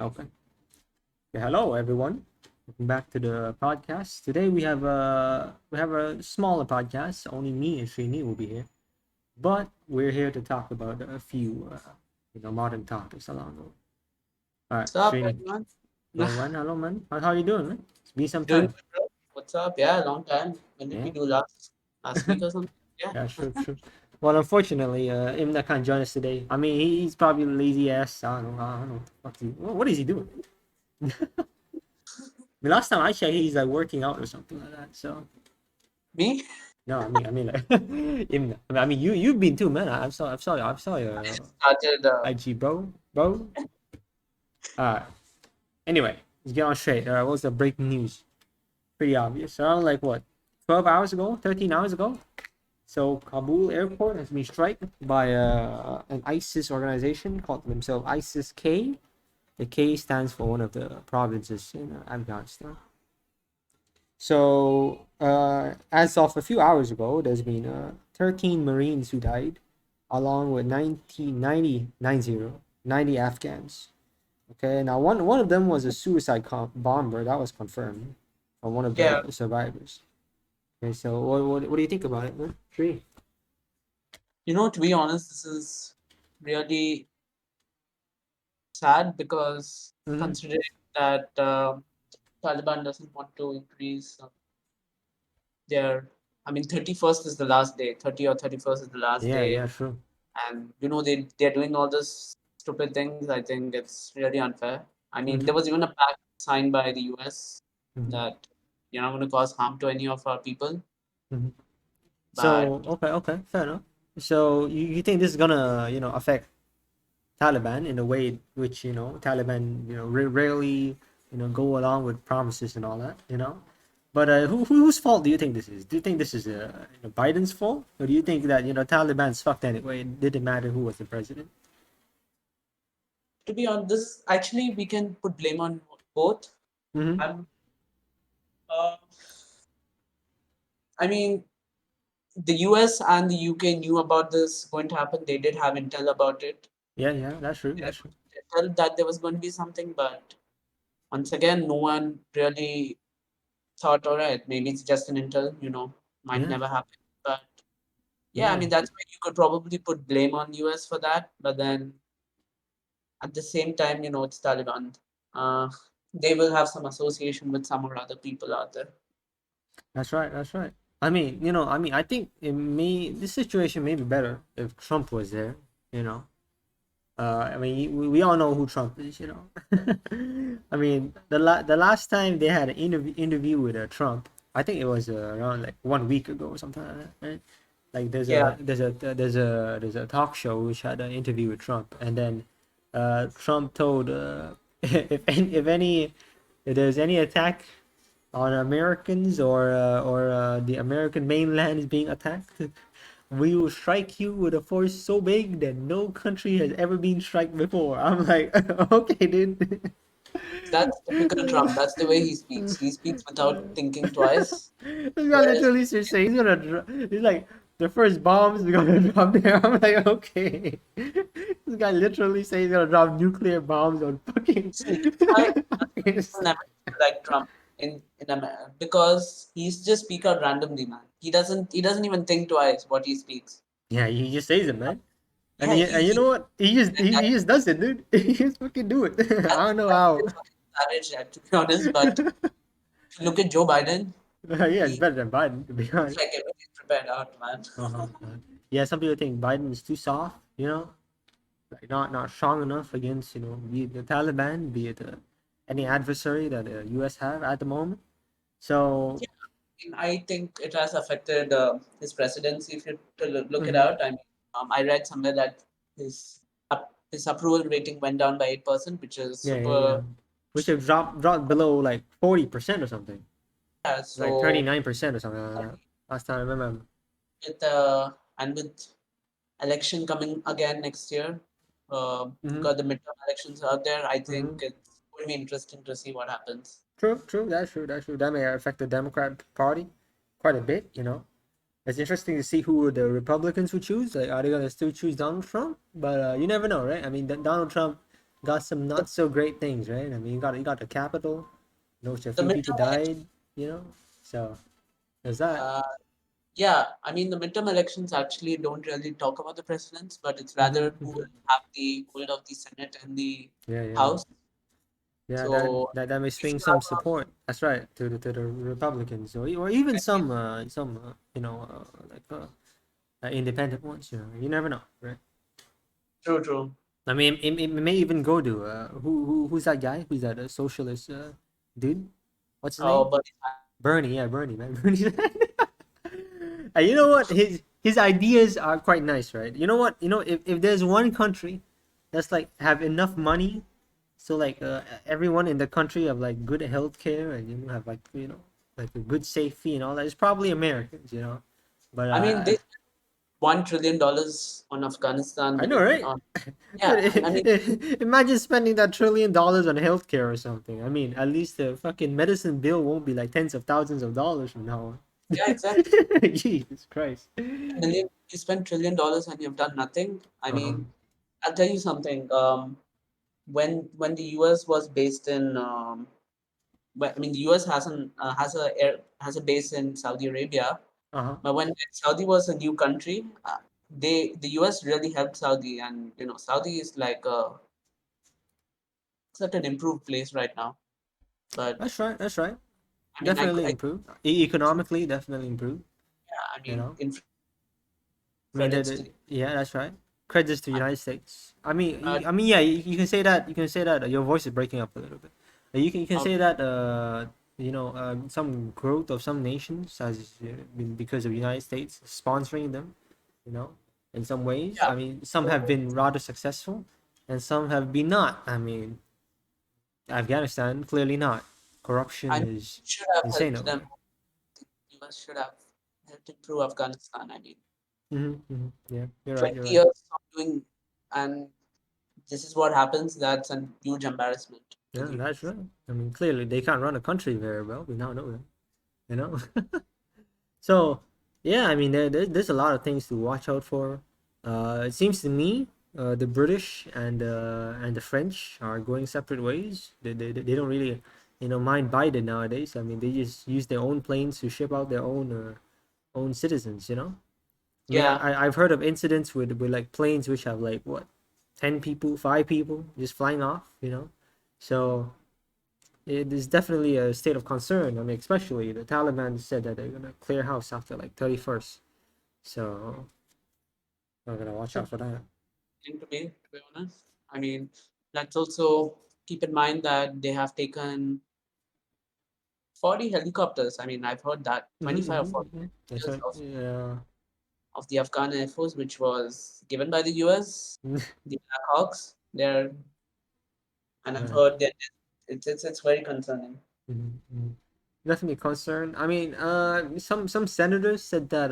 Okay. Yeah, hello everyone. Welcome back to the podcast. Today we have a smaller podcast. Only me and Srini will be here, but we're here to talk about a few modern topics along the way. All right, What's up, Srini. everyone? Hello man. How you doing, man? It's been some Doing time. good, bro. What's up? Yeah, long time. When did we Yeah. do last week or something? Yeah. Yeah, true. Well, unfortunately, Imna can't join us today. I mean, he's probably lazy ass. I don't know. What is he doing? The last time I checked, he's like working out or something like that. So Me? no, I mean, like, I mean, you've been too, man. I saw your Started. IG, bro. Uh, anyway, let's get on straight. What's the breaking news? Pretty obvious. Around like what, 12 hours ago, 13 hours ago. So Kabul airport has been struck by an ISIS organization called themselves ISIS-K. The K stands for one of the provinces in Afghanistan. So, as of a few hours ago, there's been 13 Marines who died, along with 90 Afghans. Okay, now one of them was a suicide bomber that was confirmed from one of Yeah. the survivors. Okay, so what do you think about it, man? Tree. To be honest, this is really sad because Mm-hmm. considering that Taliban doesn't want to increase their. I mean, 31st is the last day. 30 or 31st is the last Yeah, day, true. and they're doing all this stupid things. I think it's really unfair. I mean, Mm-hmm. there was even a pact signed by the US Mm-hmm. that you're not going to cause harm to any of our people. Mm-hmm. But So okay, fair enough. So you think this is gonna affect Taliban in a way which Taliban rarely go along with promises and all that but whose fault do you think this is? Do you think this is Biden's fault, or do you think that Taliban's fucked anyway? It didn't matter who was the president. to be honest, this actually we can put blame on both. Mm-hmm. I'm, uh, I mean, the US and the UK knew about this going to happen. They did have intel about it. Yeah, that's true. They That's true. intel that there was going to be something, but once again, no one really thought, all right, maybe it's just an intel. Might Yeah, never happen. But yeah, I yeah. mean, that's why you could probably put blame on US for that. But then at the same time, it's Taliban. Uh, they will have some association with some or other people out there. That's right. That's right. I think this situation may be better if Trump was there. You know, I mean, we all know who Trump is. I mean, the last time they had an interview with Trump, I think it was around like 1 week ago or something like that, right? Like Yeah, there's a talk show which had an interview with Trump, and then Trump told if there's any attack on Americans, or the American mainland is being attacked, we will strike you with a force so big that no country has ever been struck before. I'm like, okay, dude. that's typical Trump. That's the way he speaks. He speaks without thinking twice. This guy Whereas, literally just say he's like the first bombs is gonna drop there. I'm like, okay. This guy literally says he's gonna drop nuclear bombs on fucking. see, I never like Trump in America because he's just speak out randomly, man. He doesn't even think twice what he speaks. Yeah, he just says it, man. And Yeah, and you know what? He just does it, dude. He just fucking do it. I don't know that's a how. bit fucking savage, to be honest. But if you look at Joe Biden, Yeah, it's he better than Biden, to be looks honest. like everything prepared out, man. Uh-huh. Yeah, some people think Biden is too soft, like not strong enough against, be it the Taliban, be it any adversary that the U.S. have at the moment. So, Yeah, I think it has affected his presidency. If you to look it mhm. out, I mean, I read somewhere that his approval rating went down by 8%, which is Yeah. super. We should drop below like 40% or something, Yeah, like so 39% or something like I that. Last time I remember. with and with election coming again next year, Mm-hmm. because the midterm elections are there, I think Mm-hmm. it's going to be interesting to see what happens. True. That's true. That may affect the Democrat Party quite a bit. It's interesting to see who the Republicans would choose. Like, are they gonna still choose Donald Trump? But you never know, right? I mean, Donald Trump. got some The, not so great things, right? I mean, you got the capital, which a the few people midterm died, elections, you know. So there's that. uh, yeah, I mean, the midterm elections actually don't really talk about the presidents, but it's Mm-hmm, rather who will mm-hmm. have the hold of the Senate and the Yeah, yeah, House. yeah. That So that that may if swing you some have support. That's right, to the Republicans, or even some independent ones. You never know, right? true, true. I mean, it may even go to who's that guy? Who's that socialist dude? What's his name? But Bernie. Yeah, Bernie, man. Bernie. And you know what? His ideas are quite nice, right? You know what? If there's one country that's like have enough money, so like everyone in the country have like good health care and have like like a good safety and all that, it's probably Americans, But I mean, they spent $1 trillion on Afghanistan. I know, right? Yeah, I mean, Dude, imagine spending that $1 trillion on healthcare or something. I mean, at least the fucking medicine bill won't be like tens of thousands of dollars from now on. yeah, exactly. Jesus Christ. Million, you spend $1 trillion and you've done nothing. I Uh-huh. mean, I'll tell you something. When the US was based in, I mean, the US has a base in Saudi Arabia. Uh-huh. But when Saudi was a new country, the US really helped Saudi, and Saudi is like such an improved place right now. But That's right. That's right. I mean, Definitely I improved. Economically, definitely improved. yeah, I You mean, know. in I mean, credits to yeah, that's right. Credits to the uh, United States. I mean, uh, yeah, you can say that. You can say that. Your voice is breaking up a little bit. You can um, say that. Some growth of some nations has been because of the United States sponsoring them. You know, in some ways. yeah. I mean, some have So, been rather successful, and some have been not. I mean, Afghanistan clearly not. Corruption I mean, is should have insane helped over them. there. The US should have helped improve Afghanistan. I mean, Yeah, you're right. You're 20 right. years of doing, and this is what happens. That's a huge embarrassment to Yeah, the that's US. right. I mean, clearly they can't run a country very well. We now know that, you know. So, yeah, I mean, there's a lot of things to watch out for. It seems to me, the British and the French are going separate ways. They don't really, mind Biden nowadays. I mean, they just use their own planes to ship out their own citizens. I mean, Yeah, I've heard of incidents with like planes which have like what, 10 people, 5 people just flying off. So it is definitely a state of concern. I mean, especially the Taliban said that they're gonna clear house after like 31st. So we're gonna watch so out for that. thing to be honest. I mean, let's also keep in mind that they have taken 40 helicopters. I mean, I've heard that 25 or 40 That's helicopters right. Yeah. of the Afghan Air Force, which was given by the US, the Black Hawks. And I've Right. heard that it's very concerning. Mhm. Definitely concerned. I mean, some senators said that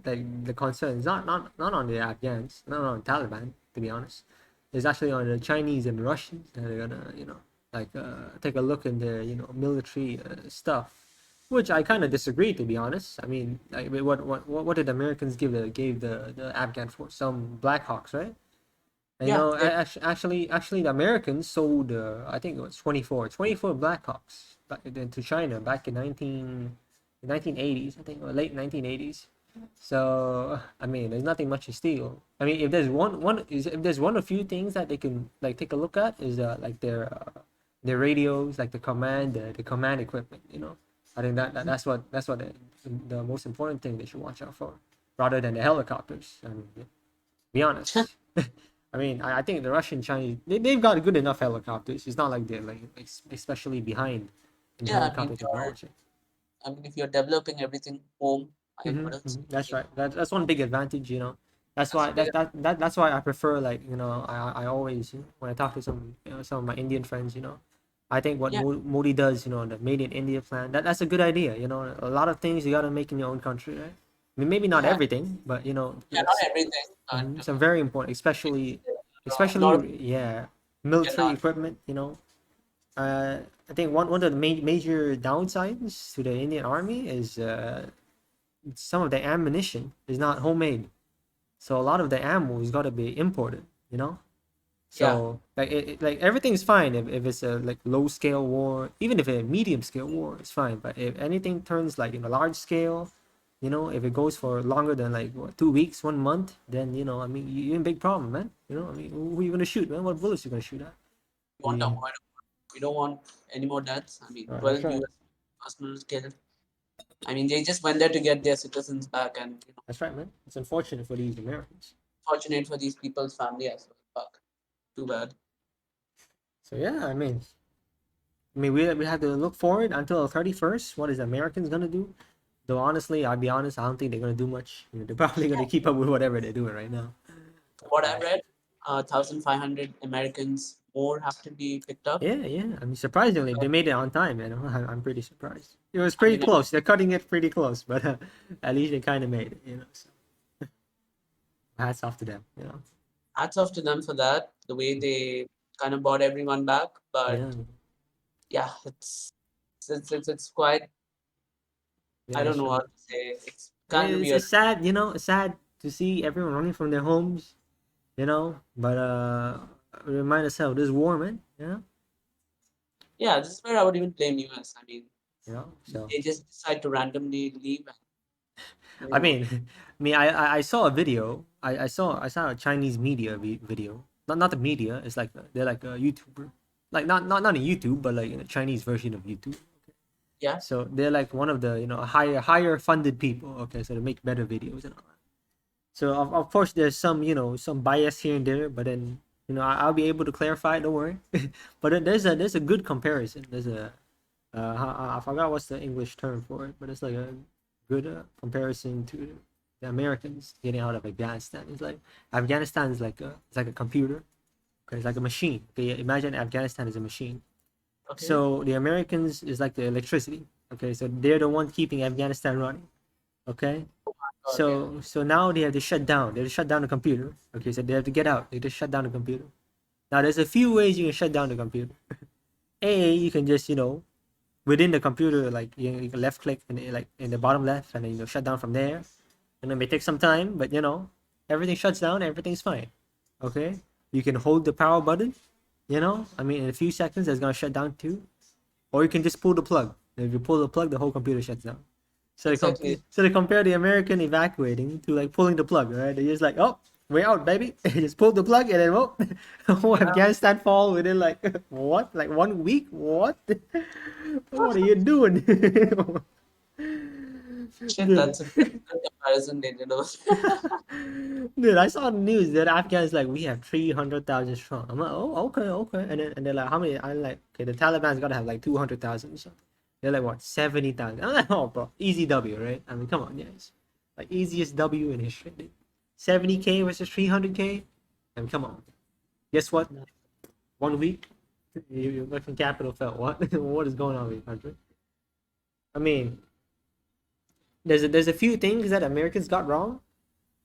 like the concern is not on the Afghans, not on Taliban, to be honest. It's actually on the Chinese and Russians that are gonna, like take a look in their, military stuff, which I kind of disagree, to be honest. I mean, like what did the Americans gave the Afghan force? Some Black Hawks, right? And, Yeah, they actually, the Americans sold, I think it was 24 Blackhawks back to China back in 1980s, I think, or late 1980s. So, I mean, there's nothing much to steal. I mean, if there's one of few things that they can like take a look at is like their radios, like the command equipment. I think that's what the most important thing they should watch out for, rather than the helicopters. I mean, be honest. I mean, I think the Russian Chinese they've got good enough helicopters. It's not like they're like especially behind in yeah. helicopter technology. I mean, if you're developing everything home, I wouldn't say That's you right. That's one big advantage. That's that's why a big. that's why I prefer, like, I always, when I talk to some of my Indian friends, I think what Yeah, Modi does, the Made in India plan, that's a good idea. A lot of things you gotta make in your own country, right? I mean, maybe not yeah, everything, but yeah. Not everything, but some very important, especially a lot of yeah, get military out. equipment. I think one of the major downsides to the Indian Army is some of the ammunition is not homemade, so a lot of the ammo has got to be imported. Yeah, So like like everything's fine if it's a like low scale war, even if a medium scale war, it's fine. But if anything turns like large scale, if it goes for longer than like what, 2 weeks, 1 month, then I mean you're in big problem, man. I mean who are you gonna shoot, man? What bullets you gonna shoot at? we I want to mean, avoid. We don't want any more deaths. I mean, that's 12 right. U.S. personnel killed. I mean, they just went there to get their citizens back, and That's right, man. It's unfortunate for these Americans. fortunate for these people's family as well. Fuck, too bad. So yeah, I mean, we have to look forward until the 31st. What is Americans gonna do? Though honestly, I'll be honest, I don't think they're gonna do much. They're probably gonna keep up with whatever they're doing right now. What I Okay. read, 1,500 Americans more have to be picked up. Yeah, yeah. I mean, surprisingly, they made it on time. I'm pretty surprised. It was I pretty mean, close. They're cutting it pretty close, but at least they kind of made it. So hats off to them. hats off to them for that. The way they kind of brought everyone back, Yeah, but yeah, it's quite. yeah. I don't That's know right. what to say. It's kind of weird. It's sad. It's sad to see everyone running from their homes. But remind ourselves, this war, man. Yeah, this is where I would even blame US. I mean, So they just decide to randomly leave. And, I mean, I saw a video. I saw a Chinese media video. Not the media. It's like they're like a YouTuber, like not a YouTube, but like a Chinese version of YouTube. yeah, So they're like one of the higher funded people. Okay, so they make better videos and all that. So of course there's some bias here and there, but then I'll be able to clarify it. Don't worry. But then there's a good comparison. There's a I forgot what's the English term for it, but it's like a good comparison to the Americans getting out of Afghanistan. It's like Afghanistan is like a computer. Okay, it's like a machine. Okay, imagine Afghanistan is a machine. okay. So the Americans is like the electricity. Okay, so they're the one keeping Afghanistan running. Okay, Okay. so now they have to shut down. They have to shut down the computer. Okay, so they have to get out. They just shut down the computer. Now there's a few ways you can shut down the computer. A, you can just within the computer, like you can left click and like in the bottom left, and then shut down from there. And it may take some time, but everything shuts down. Everything's fine. Okay, you can hold the power button. I mean, in a few seconds, it's gonna shut down too. Or you can just pull the plug. And if you pull the plug, the whole computer shuts down. So Exactly. they compare the American evacuating to like pulling the plug, right? They're just like, oh, way out, baby. Just pull the plug and then whoa, Yeah. Afghanistan fall within like what? Like 1 week? What? What are you doing? Shit, Dude. that's a good comparison they did. Dude, I saw the news that Afghans like we have 300,000 strong. I'm like, oh, okay, okay. And they're like, how many? I'm like, okay, the Taliban's gotta have like 200,000 or something. They're like, what, 70,000? I'm like, oh, bro, easy W, right? I mean, come on, guys. Like, easiest W in history, dude. 70K versus 300K? I mean, come on. Guess what? 1 week, your fucking capital fell. What? What is going on with your country? I mean, there's a few things that Americans got wrong.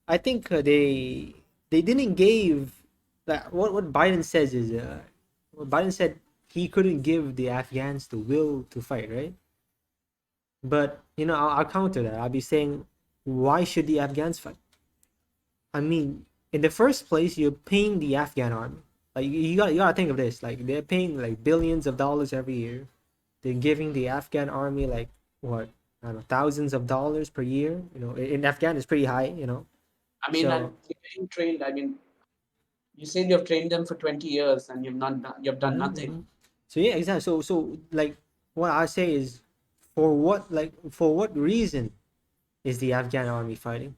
I think they didn't give that. What Biden says is what Biden said, he couldn't give the Afghans the will to fight, right? But I'll counter that. I'll be saying, why should the Afghans fight? I mean, in the first place, you're paying the Afghan army. Like you gotta think of this. Like they're paying like billions of dollars every year. They're giving the Afghan army like what, I don't know, thousands of dollars per year. In Afghan it's pretty high. I mean, and So they're getting trained. I mean, you said you've trained them for 20 years and you've done nothing. mhm. So yeah, exactly. So like what I say is, for what reason is the Afghan army fighting?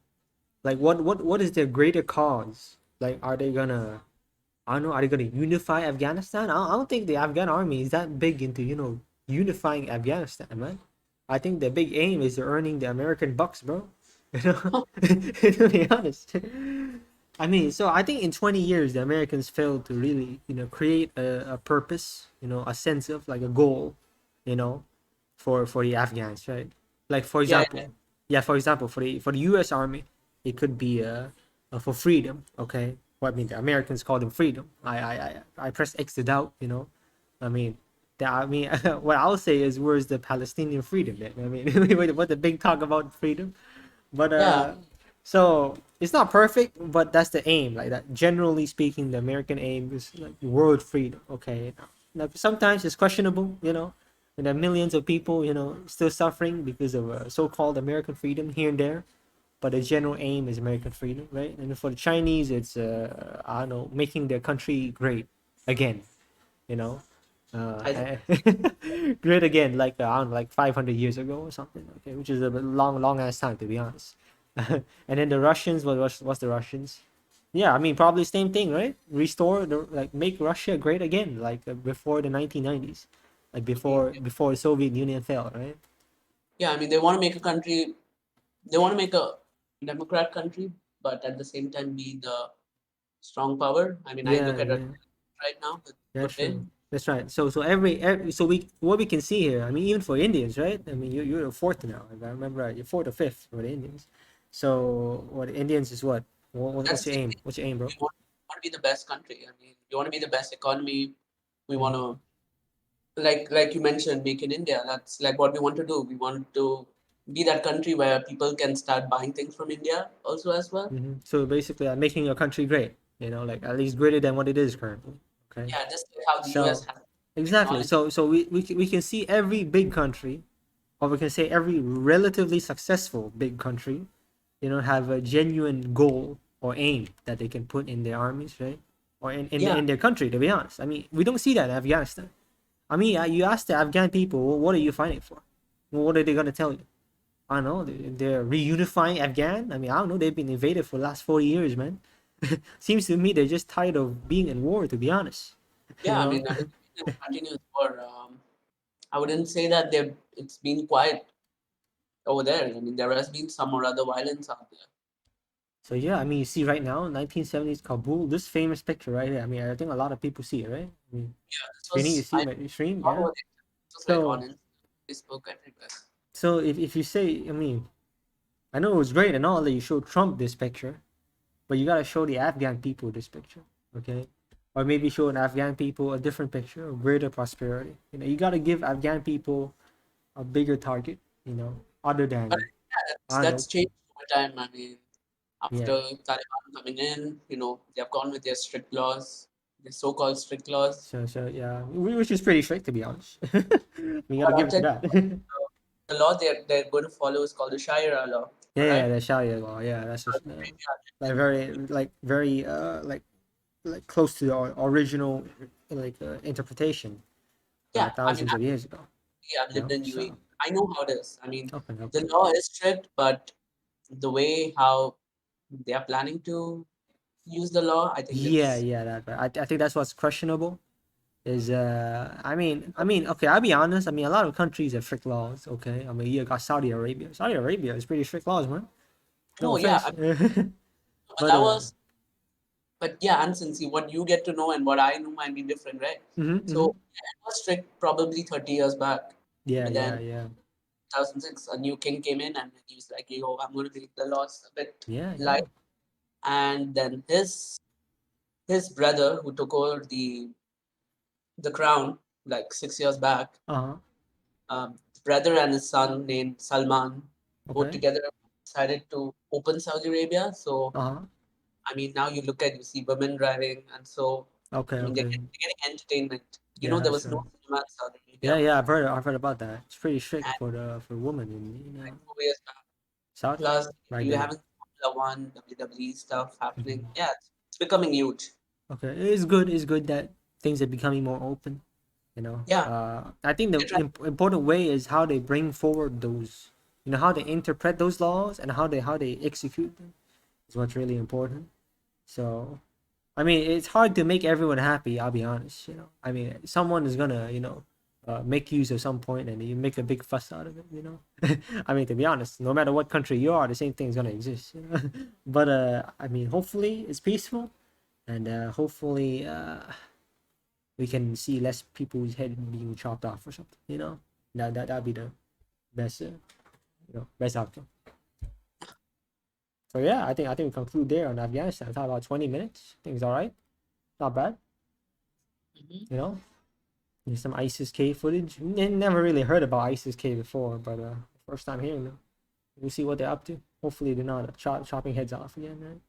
Like what is their greater cause? Like are they gonna, I don't know, are they gonna unify Afghanistan? I don't think the Afghan army is that big into unifying Afghanistan, man. I think the big aim is earning the American bucks, bro. To be honest. I mean, so I think in 20 years, the Americans failed to really, create a purpose, a sense of like a goal, you know, for the Afghans, right? Like for Yeah, example, yeah, for example, for the U.S. Army, it could be for freedom, okay? What I mean, the Americans call them freedom. I press X to doubt, I mean, what I'll say is, where's the Palestinian freedom then? I mean, what the big talk about freedom? But yeah. so it's not perfect, but that's the aim. Like that, generally speaking, the American aim is like world freedom. Okay, now sometimes it's questionable, and there are millions of people, still suffering because of so-called American freedom here and there. But the general aim is American freedom, right? And for the Chinese, it's I don't know, making their country great again, you know, I think great again, like I don't know, like 500 years ago or something. Okay, which is a bit long ass time to be honest. And then the Russians, what's the Russians? Yeah, I mean probably same thing, right? Restore the like make Russia great again, like before the 1990s, like before the Soviet Union fell, right? yeah, I mean they want to make a country. They want to make a democrat country, but at the same time be the strong power. I mean, I Yeah, look at it yeah. right now with That's true. Putin. That's right. So every so we what we can see here. I mean, even for Indians, right? I mean, you're a fourth now. If I remember right, you're fourth or fifth for the Indians. So what Indians is what? That's What's the your same aim? thing. What's your aim, bro? We want to be the best country. I mean, we want to be the best economy. We want Mm-hmm. to like you mentioned, make in India. That's like what we want to do. We want to be that country where people can start buying things from India also as well. Mm-hmm. So basically, making your country great. Like at least greater than what it is currently. Okay. Yeah, just like how the US So has exactly. technology. So we can see every big country, or we can say every relatively successful big country, have a genuine goal or aim that they can put in their armies, right? Or Yeah, in their country, to be honest. I mean, we don't see that in Afghanistan. I mean, you ask the Afghan people, well, what are you fighting for? Well, what are they going to tell you? I don't know. They're reunifying Afghan. I mean, I don't know. They've been invaded for the last 40 years, man. Seems to me they're just tired of being in war, to be honest. You yeah. I know? mean, it's been a continuous war. I wouldn't say that it's been quiet over there. I mean, there has been some or other violence out there. So yeah, I mean, you see right now, 1970s Kabul, this famous picture right here. I mean, I think a lot of people see it, right? I mean, Yeah, this Srini, you was see my stream, all yeah. over the It was like So on Facebook everywhere. if you say, I mean, I know it was great and all that you showed Trump this picture, but you gotta show the Afghan people this picture, okay? Or maybe show an Afghan people a different picture of greater prosperity. You gotta give Afghan people a bigger target, other But than yeah, I don't know. that's changed over time. I mean, Yeah, after Taliban coming in, they've gone with their strict laws, the so-called strict laws. so yeah, which is pretty strict to be honest. We gotta But give I'll it to tell you, that. the law they're going to follow is called the Sharia law. Yeah, All yeah, right. the Sharia law. Yeah, that's just like And very like close to the original like interpretation yeah, I mean, thousands of years ago. I've lived in So UAE. I know how it is. I mean, okay, the okay. law is strict, but the way how they are planning to use the law, I think Yeah, it's yeah, that. I think that's what's questionable. Is I mean, okay, I'll be honest. I mean, a lot of countries have strict laws. Okay, I mean, you got Saudi Arabia. Saudi Arabia is pretty strict laws, man. No no, yeah, offense, but but that was, but yeah, and since what you get to know and what I know might be different, right? mhm. So yeah, it was strict probably 30 years back, Yeah, but yeah, then yeah, 2006, a new king came in and he was like, "Yo, I'm going to make the laws a bit yeah, yeah. light." And then his brother, who took over the crown like 6 years back, Uh huh. brother and his son named Salman, both Okay. together decided to open Saudi Arabia. So Uh huh. I mean, now you see women driving, and so Okay. I mean Okay. they're getting entertainment. There Yeah, was no sure. cinema in Saudi Yeah, Arabia, yeah. I've heard about that. It's pretty strict and for the women in like 4 years back. Saudi Plus, right you there. having Formula One, WWE stuff happening. Mhm. Yeah, it's becoming huge. Okay, it's good. It's good that things are becoming more open. Yeah, I think the they're trying. important way is how they bring forward those, how they interpret those laws and how they execute them is what's really important. So, I mean, it's hard to make everyone happy. I'll be honest. I mean, someone is gonna, make use of some point, and you make a big fuss out of it. I mean, to be honest, no matter what country you are, the same thing is gonna exist. But I mean, hopefully it's peaceful, and hopefully we can see less people's head being chopped off or something. That'd be the best, best outcome. So yeah, I think we conclude there on Afghanistan. I thought about 20 minutes. I think it's all right. Not bad. Mhm. You know, there's some ISIS K footage. Never really heard about ISIS K before, but first time hearing them. We'll see what they're up to. Hopefully they're not chopping heads off again, right?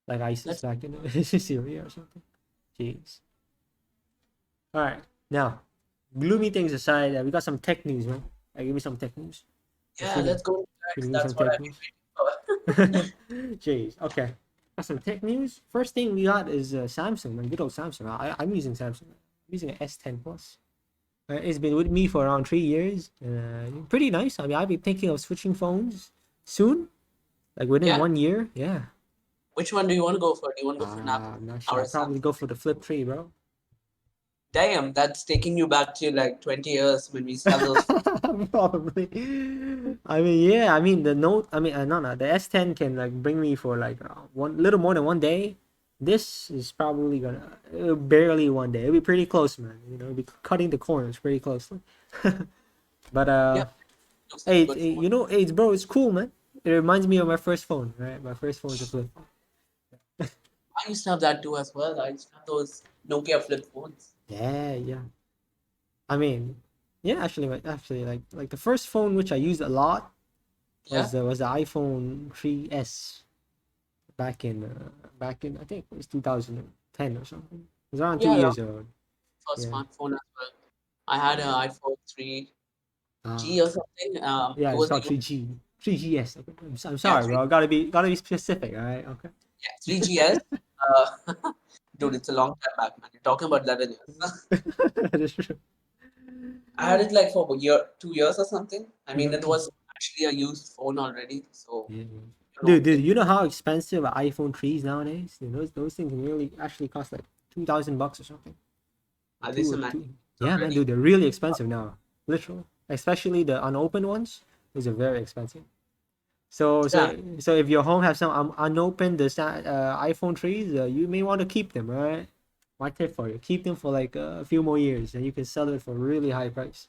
Like ISIS That's back in Syria or something. Jeez. All right, now gloomy things aside, we got some tech news, man. Give me some tech news. yeah. Shooting, Let's go next. shooting me some That's what tech I've been news. waiting for. Jeez. Okay. Got some tech news. First thing we got is Samsung, man. Good old Samsung. I'm using Samsung. I'm using an S10 Plus. It's been with me for around 3 years. Pretty nice. I mean, I've been thinking of switching phones soon, like within Yeah. 1 year. Yeah. Which one do you want to go for? Do you want to go for an Apple I'm not sure. or a I'll probably go Samsung? for the Flip 3, bro. Damn, that's taking you back to like 20 years when we used to have those. Probably. I mean, yeah. I mean, the Note. I mean, no. The S10 can like bring me for like one little more than 1 day. This is probably gonna barely 1 day. It'll be pretty close, man. It'll be cutting the corners pretty closely. But Yeah, looks like a hey, good phone. hey, bro, it's cool, man. It reminds me of my first phone, right? My first phone is a flip phone. I used to have that too as well. I used to have those Nokia flip phones. Yeah, yeah. I mean, yeah, actually, like the first phone which I used a lot Yeah, was the iPhone 3S back in I think it was 2010 or something. It was around two yeah, yeah. years old. First Yeah. smartphone as well. I had an iPhone 3G Uh, or something. yeah, It it's was called the 3G. 3GS. Okay. I'm yeah, sorry, 3, bro. Gotta be specific, all right? Okay. yeah, 3GS. Dude, it's a long time back, man. You're talking about 11 years. That is true. I had it like for a year, 2 years or something. I mean, it Mhm. was actually a used phone already. So, Yeah. you know, Dude, you know how expensive an iPhone 3 is nowadays? Dude, those things really actually cost like $2,000 or something. are they Two or some two. antiques Yeah, man, already? dude, they're really expensive now. Literally. Especially the unopened ones. Those are very expensive. So Damn. so if your home has some unopened iPhone 3s, you may want to keep them, right? My tip for you: keep them for like a few more years, and you can sell it for a really high price.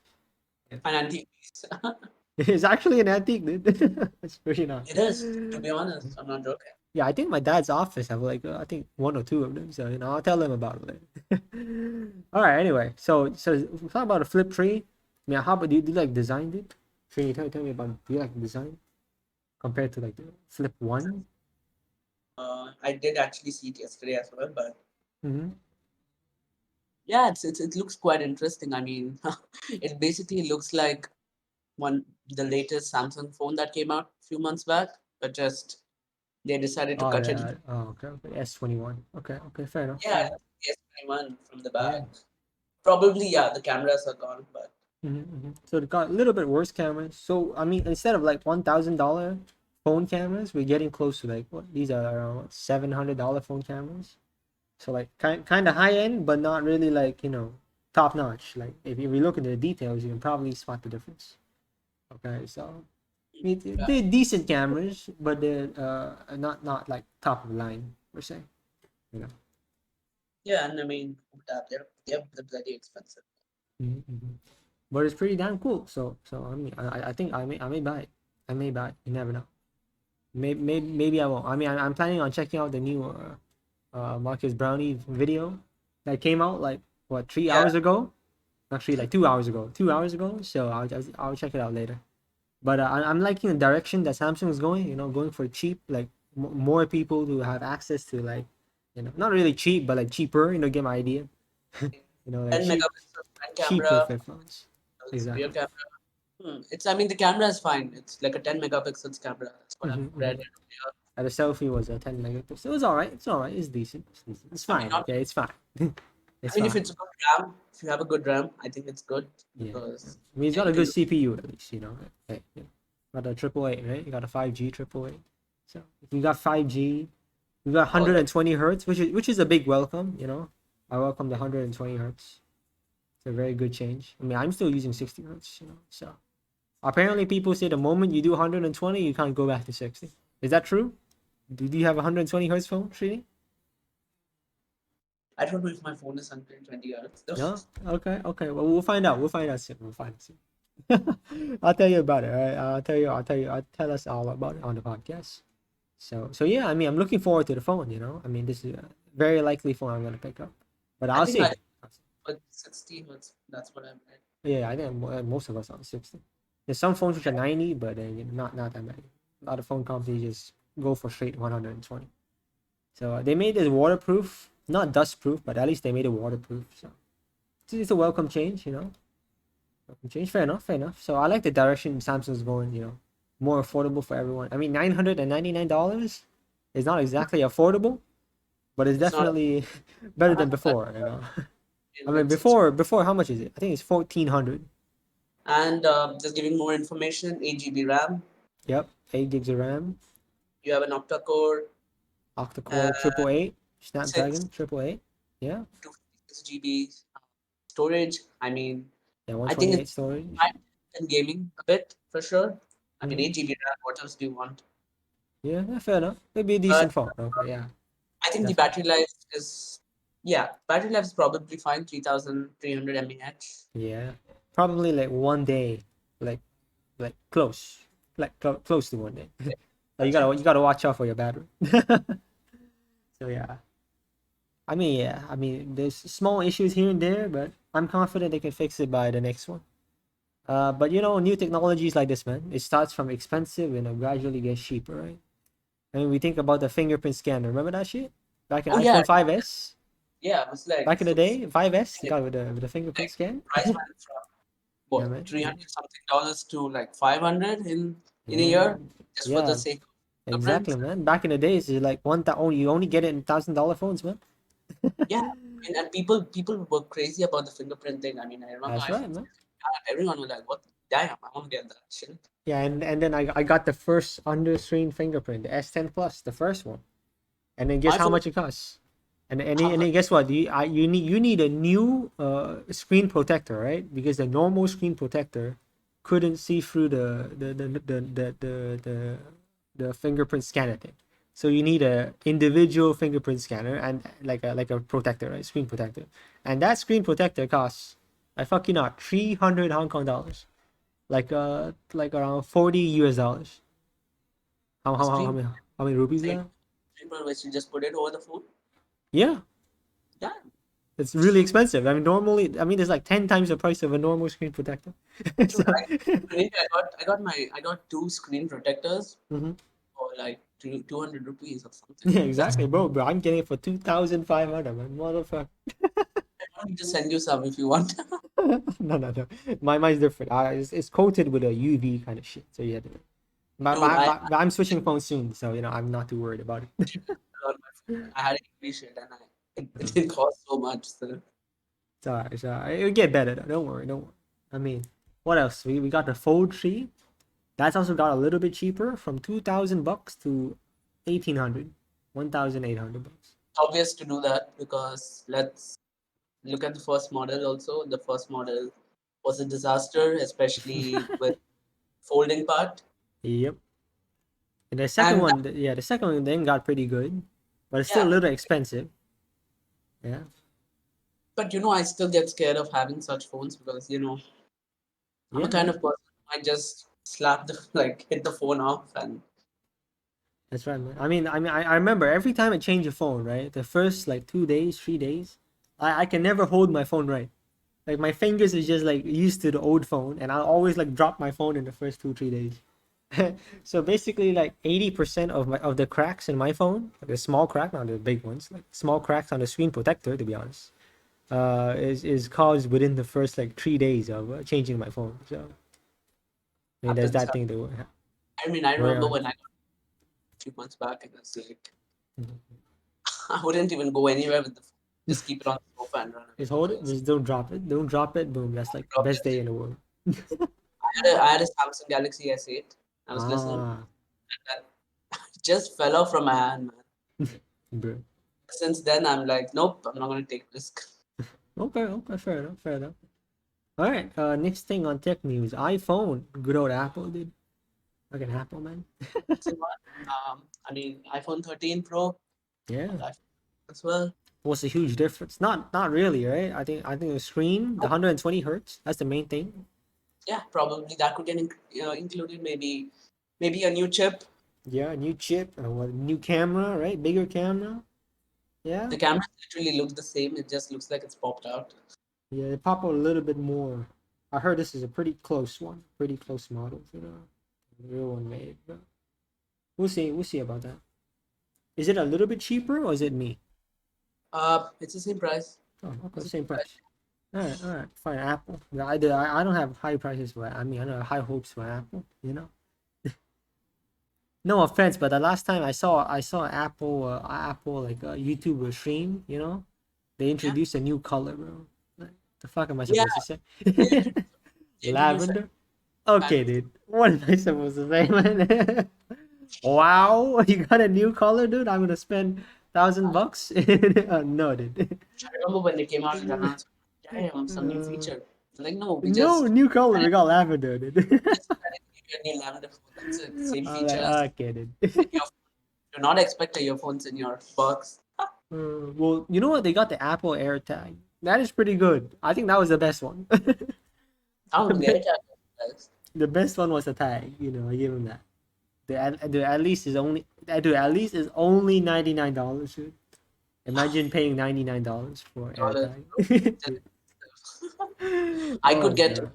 Yeah. An antique piece. It's actually an antique, dude. It's pretty nice. It is, to be honest. I'm not joking. Yeah, I think my dad's office have like I think one or two of them. So I'll tell them about it later. All right. Anyway, so talk about a flip tree. Yeah, how about do you like design it? Trini, tell me about do you like design compared to like the flip one? I did actually see it yesterday as well, but Mm-hmm. yeah, it looks quite interesting. I mean, it basically looks like the latest Samsung phone that came out a few months back, but just they decided to Oh, cut it. okay. S21. Okay, fair enough. Fair Yeah, enough. S21 from the Yeah. back. Probably, yeah, the cameras are gone, but So it got a little bit worse cameras. So I mean, instead of like $1,000 phone cameras, we're getting close to like what these are around what, $700 phone cameras. So like kind of high end, but not really like top notch. Like if you look into the details, you can probably spot the difference. Okay, so I mean, yeah, they're decent cameras, but they're not like top of the line per se. You know. yeah, and I mean, they're bloody expensive. Mm-hmm. But it's pretty damn cool. So I mean, I think I may buy it. I may buy it. You never know. Maybe I won't. I mean, I'm planning on checking out the new Marcus Brownie video that came out like what 3 hours Yeah, ago. Actually, like 2 hours ago. 2 hours ago. So I'll check it out later. But I'm liking the direction that Samsung is going. Going for cheap, like more people to have access to like, not really cheap, but like cheaper. Get my idea. 10 Cheap, megapixel front cheaper camera, flip phones. rear Exactly. camera. I mean, the camera is fine. It's like a 10 megapixels camera. That's what I've Mm-hmm, read mm-hmm. here. The selfie was a 10 megapixel. It was all right. It's all right. It's decent. It's decent. It's I mean, fine. not. Okay, it's fine. I It's mean, if fine. it's a good RAM, if you have a good RAM, I think it's good Yeah, yeah. because I mean, it's yeah, got you a can good do. CPU at least. Hey, yeah. Got a triple eight, right? You got a 5G triple eight. So if you got 5G, you got Oh yeah, 120 hertz, which is a big welcome. I welcome the 120 hertz. It's a very good change. I mean, I'm still using 60 hertz. So apparently people say the moment you do 120, you can't go back to 60. Is that true? Do you have a 120 hertz phone, Srini? I don't know if my phone is 120 Hz though. No? Okay. Well, we'll find out. We'll find out soon. We'll find out soon. I'll tell you about it. All right? I'll tell us all about it on the podcast. So yeah, I mean, I'm looking forward to the phone. I mean, this is a very likely phone I'm gonna pick up, but I I'll think see. but 60 Hz. That's what I've read. Yeah, I think most of us are 60. There's some phones which are 90, but not that many. A lot of phone companies just go for straight 120. So they made this waterproof, not dust proof, but at least they made it waterproof. So it's a welcome change, you know. Welcome change, fair enough, fair enough. So I like the direction Samsung's going, you know, more affordable for everyone. I mean, $999 is not exactly affordable, but it's It's not. definitely better than But before, you know. I mean, it's before how much is it? I think it's 1400. and just giving more information. 8 GB RAM. Yep, 8 gigs of RAM, You have an octa-core, uh, octa-core triple eight, six Snapdragon triple eight. Yeah, 256 GB storage. I mean, yeah, I think 128 it's storage. fine in gaming a bit for sure. I mean, Mm-hmm. 8 GB RAM. What else do you want? Yeah, yeah, fair enough. It'd be a But decent phone. Okay, yeah, I think the definitely. battery life is, yeah, battery life is probably fine. 3,300 mAh. Yeah, probably like one day, like close, close to one day. Like That's it. you gotta watch out for your battery. So yeah, I mean yeah, I mean there's small issues here and there, but I'm confident they can fix it by the next one. But you know, new technologies like this, man, it starts from expensive and it gradually gets cheaper, right? I mean, we think about the fingerprint scanner. Remember that shit back in Oh yeah, iPhone 5S? yeah. It was like Back in the day, 5S, you like got with the fingerprint scan. price went from Yeah, what man. 300 something dollars to like 500 in a Yeah, year just for the yeah, sake of exactly, fingerprints. man. Back in the days, it's like you only get it in $1,000 phones, man. Yeah, and people were crazy about the fingerprint thing. I mean, I remember That's right, iPhone 6, man. everyone was like, "What? Damn, I want to get that shit." Yeah, and then I got the first under-screen fingerprint, the S10 Plus, the first one. And then guess My how phone, much it costs? And then guess what? You need a new screen protector, right? Because the normal screen protector couldn't see through the fingerprint scanner thing. So you need a individual fingerprint scanner and like a protector, right? Screen protector. And that screen protector costs, I fucking not, 300 Hong Kong dollars. Like around 40 US dollars. How the how how how screen, many how many rupees is same that? screen which you just put it over the phone. Yeah, Yeah, it's really expensive. I mean, normally, I mean, it's like 10 times the price of a normal screen protector. dude. So, I got two screen protectors mhm. for like 200 rupees or something. Yeah, That's exactly, bro. I'm getting it for 2,500, man. Motherfucker. I can just send you some if you want. No, no, no. Mine's different. It's coated with a UV kind of shit. So yeah, Dude, but I'm switching phones soon, so you know I'm not too worried about it. on my phone. I had an English it and it didn't cost so much. So It's alright. It'll get better though. Don't worry, don't worry. I mean, what else? We got the Fold 3. That's also got a little bit cheaper from 2,000 bucks to 1,800, 1,800 bucks. it's obvious to do that because let's look at the first model also. The first model was a disaster, especially with folding part. Yep. And the second And one, yeah, the second one then got pretty good, but it's still a yeah, little expensive. Yeah. but I still get scared of having such phones because I'm a Yeah, kind man. of person who might just slap the like hit the phone off and That's right, man. I remember every time I change a phone, right? The first like 2 days, 3 days, I can never hold my phone right. Like my fingers is just like used to the old phone, and I'll always like drop my phone in the first 2 3 days. So basically, like 80% of the cracks in my phone, like the small crack, not the big ones, like small cracks on the screen protector, to be honest, is caused within the first like 3 days of changing my phone. So I mean, there's happens. that thing to I mean, I worry remember on. when I got a few months back and it's like Mhm. I wouldn't even go anywhere with the phone. Just keep it on the sofa and run away Just from hold it. things. Just don't drop it. Don't drop it. Boom. That's like Drop best day it. in the world. I had a Samsung Galaxy S8. I was listening, Ah, and that just fell off from my hand, man. bro. Since then, I'm like, nope, I'm not gonna take risk. Okay, okay, fair enough, fair enough. All right. Next thing on tech news, iPhone. Good old Apple, dude. Fucking Apple, man. So, I mean, iPhone 13 Pro, Yeah. iPhone as well. What's the huge difference? Not really, right? I think the screen, the Nope. 120 hertz. That's the main thing. Yeah, probably that could get included. Maybe a new chip. Yeah, new chip, what new camera, right? Bigger camera. Yeah. The camera literally looks the same. It just looks like it's popped out. Yeah, they pop out a little bit more. I heard this is a pretty close one, pretty close model to the real one made. But We'll see. We'll see about that. Is it a little bit cheaper or is it me? It's the same price. Oh, okay, It's the same same price. price. All right, fine. Apple. Yeah, I don't have high prices for. I mean, I don't have high hopes for Apple. You know. No offense, but the last time I saw Apple like a YouTuber stream. You know, they Yeah. introduced a new color, bro. Like, the fuck am I Yeah. supposed to say? They introduced, they introduced Lavender. Okay, fantasy. dude. What am I supposed to say, man? Wow, you got a new color, dude. I'm gonna spend $1,000. No, dude. I remember when they came out and announced, damn, some new feature. Like, no, we No just new color. We got lavender, dude. just decided to give you a new lavender phone. That's it. Same I'm like, features. okay, dude. Your, do not expect the earphones in your box. Well, you know what? They got the Apple AirTag. That is pretty good. I think that was the best one. I don't get it. Guys. The best one was the tag. You know, I give them that. The at least is only $99. Dude. Imagine paying $99 for Dollars. AirTag. I Oh could get god.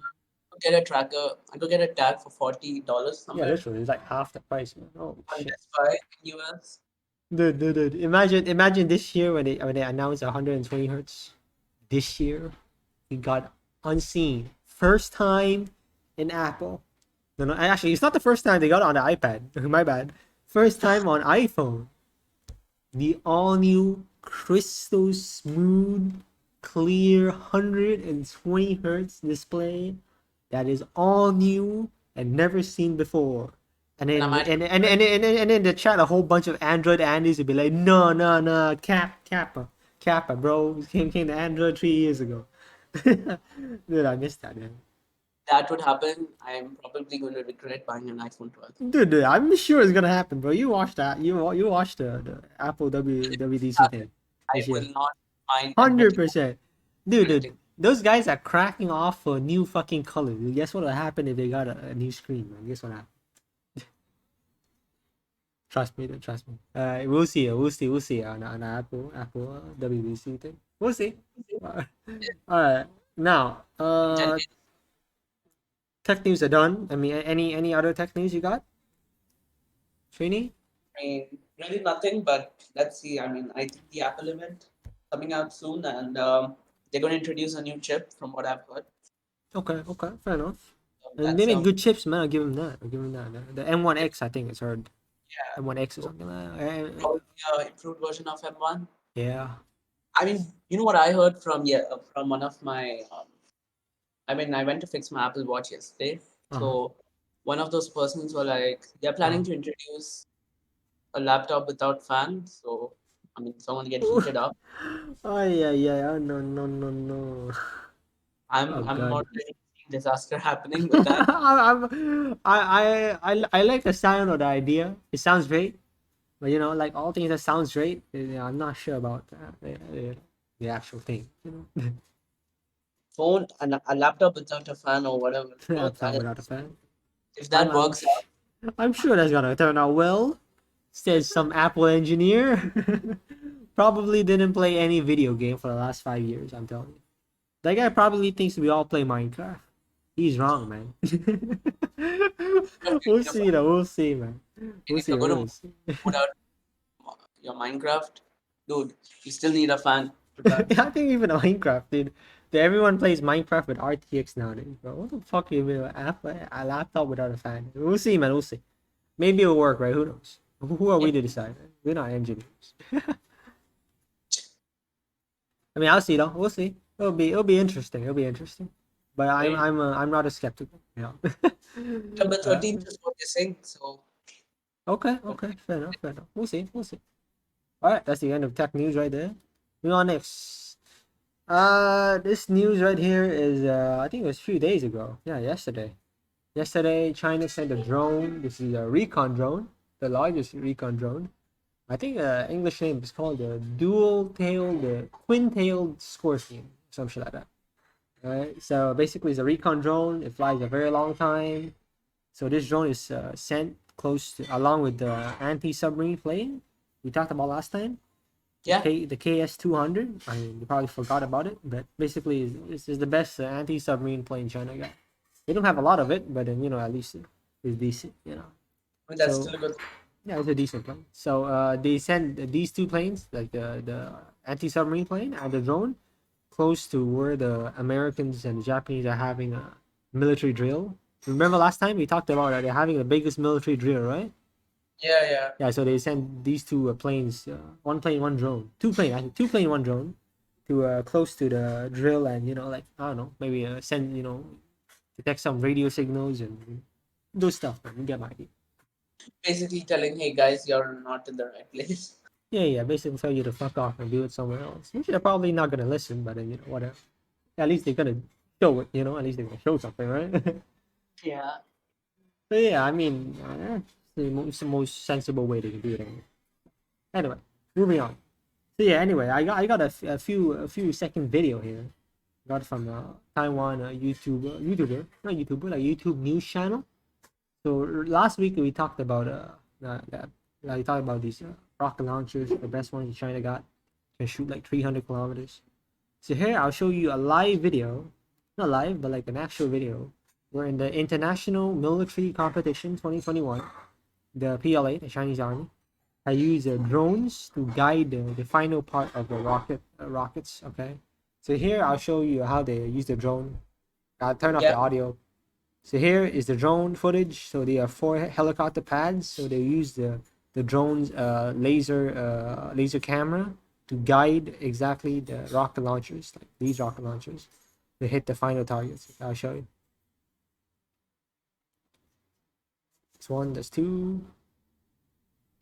get a tracker. I could get a tag for $40 Yeah, somewhere literally, it's like half the price, man. Oh on shit. Best Buy in US. Dude. Imagine this year when they announced 120 hertz. This year, we got unseen. First time in Apple. No, actually, it's not the first time they got it on the iPad. My bad. First time on iPhone. The all new crystal smooth, clear 120 hertz display that is all new and never seen before. And And I then might in the chat, a whole bunch of Android Andes would be like, no, Kappa, bro. It came to Android 3 years ago. Dude, I missed that, man. that would happen. I'm probably going to regret buying an iPhone 12. Dude, I'm sure it's gonna happen, bro. You watched that. You watched the Apple WWDC thing I this year. will not mind admitting 100%. Dude, admitting. those guys are cracking off for new fucking colors. Guess what'll happen if they got a new screen, man? Guess what happened? Trust me, dude, trust me. We'll see on Apple WBC thing. We'll see. All right, now, And tech news are done. I mean, any other tech news you got, Trini? I mean, really nothing, but let's see. I mean, I think the Apple event coming out soon, and they're going to introduce a new chip, from what I've heard. Okay, fair enough. So And they that's make good chips, man. I'll give them that. I'll give them that. The M1X, I think it's heard. yeah, M1X or something like that. probably improved version of M1. Yeah. I mean, you know what I heard from one of my. I mean, I went to fix my Apple Watch yesterday, Uh-huh. so one of those persons were like, they're Uh-huh. planning to introduce a laptop without fan. So I mean, someone get heated up. Oh yeah. Oh, no. Oh I'm god. already seeing disaster happening with that. I like the sound of the idea. It sounds great, but you know, like all things that sounds great, I'm not sure about the actual thing. You know, Phone and a laptop without a fan or whatever. You know, laptop without a fan. if I'm that I'm works out, sh- I'm sure that's gonna turn out well. Says some Apple engineer. Probably didn't play any video game for the last 5 years. I'm telling you. That guy probably thinks we all play Minecraft. He's wrong, man. We'll see, though. We'll see, man. We'll if see. you're going We'll to see. put out your Minecraft, dude, you still need a fan to run. I think even Minecraft, dude. Everyone plays Minecraft with RTX nowadays, bro. What the fuck you mean? A laptop without a fan? We'll see, man. We'll see. Maybe it'll work, right? Who knows? Who are we to decide? We're not engineers. I mean, I'll see though. We'll see. It'll be interesting. It'll be interesting. But I'm not a skeptical. Yeah. September 13th is what they're saying. So Okay. Fair enough. We'll see. All right, that's the end of tech news right there. Moving on next. This news right here is I think it was a few days ago. Yeah, yesterday. Yesterday, China sent a drone. This is a recon drone, the largest recon drone. I think English name is called the dual-tailed, twin-tailed scorpion, some shit like that. Right. So basically, it's a recon drone. It flies a very long time. So this drone is sent close to, along with the anti-submarine plane we talked about last time. yeah, The KS-200. I mean, you probably forgot about it, but basically, this is the best anti-submarine plane China got. They don't have a lot of it, but then, you know, at least it's decent, you know. I mean, that's So still a good. Yeah, it's a decent plane. So they send these two planes, like the anti-submarine plane and the drone, close to where the Americans and the Japanese are having a military drill. Remember last time we talked about they're having the biggest military drill, right? Yeah, yeah. Yeah, so they sent these two planes, one plane, one drone, two plane, actually, two plane, one drone, to close to the drill, and like I don't know, maybe send detect some radio signals and do stuff. Man, you get my idea. Basically telling, hey guys, you're not in the right place. Yeah, yeah, basically tell you to fuck off and do it somewhere else. Which they're probably not gonna listen, but then whatever. At least they're gonna show it. At least they're gonna show something, right? Yeah. So yeah, I mean, it's the most sensible way they can do it. Anyway, moving on. So yeah, anyway, I got a few second video here. Got it from Taiwan YouTuber, not YouTuber, like YouTube news channel. So last week we talked about we talked about these rocket launchers, the best ones China got, can shoot like 300 kilometers. So here I'll show you a live video, not live, but like an actual video, where in the International Military Competition 2021, the PLA, the Chinese Army, I use drones to guide the final part of the rockets. Okay, so here I'll show you how they use the drone. I'll turn off the Yeah. audio. So here is the drone footage. So they have 4 helicopter pads. So they use the drone's laser camera to guide exactly the rocket launchers, like these rocket launchers, to hit the final targets. I'll show you. That's one. That's two.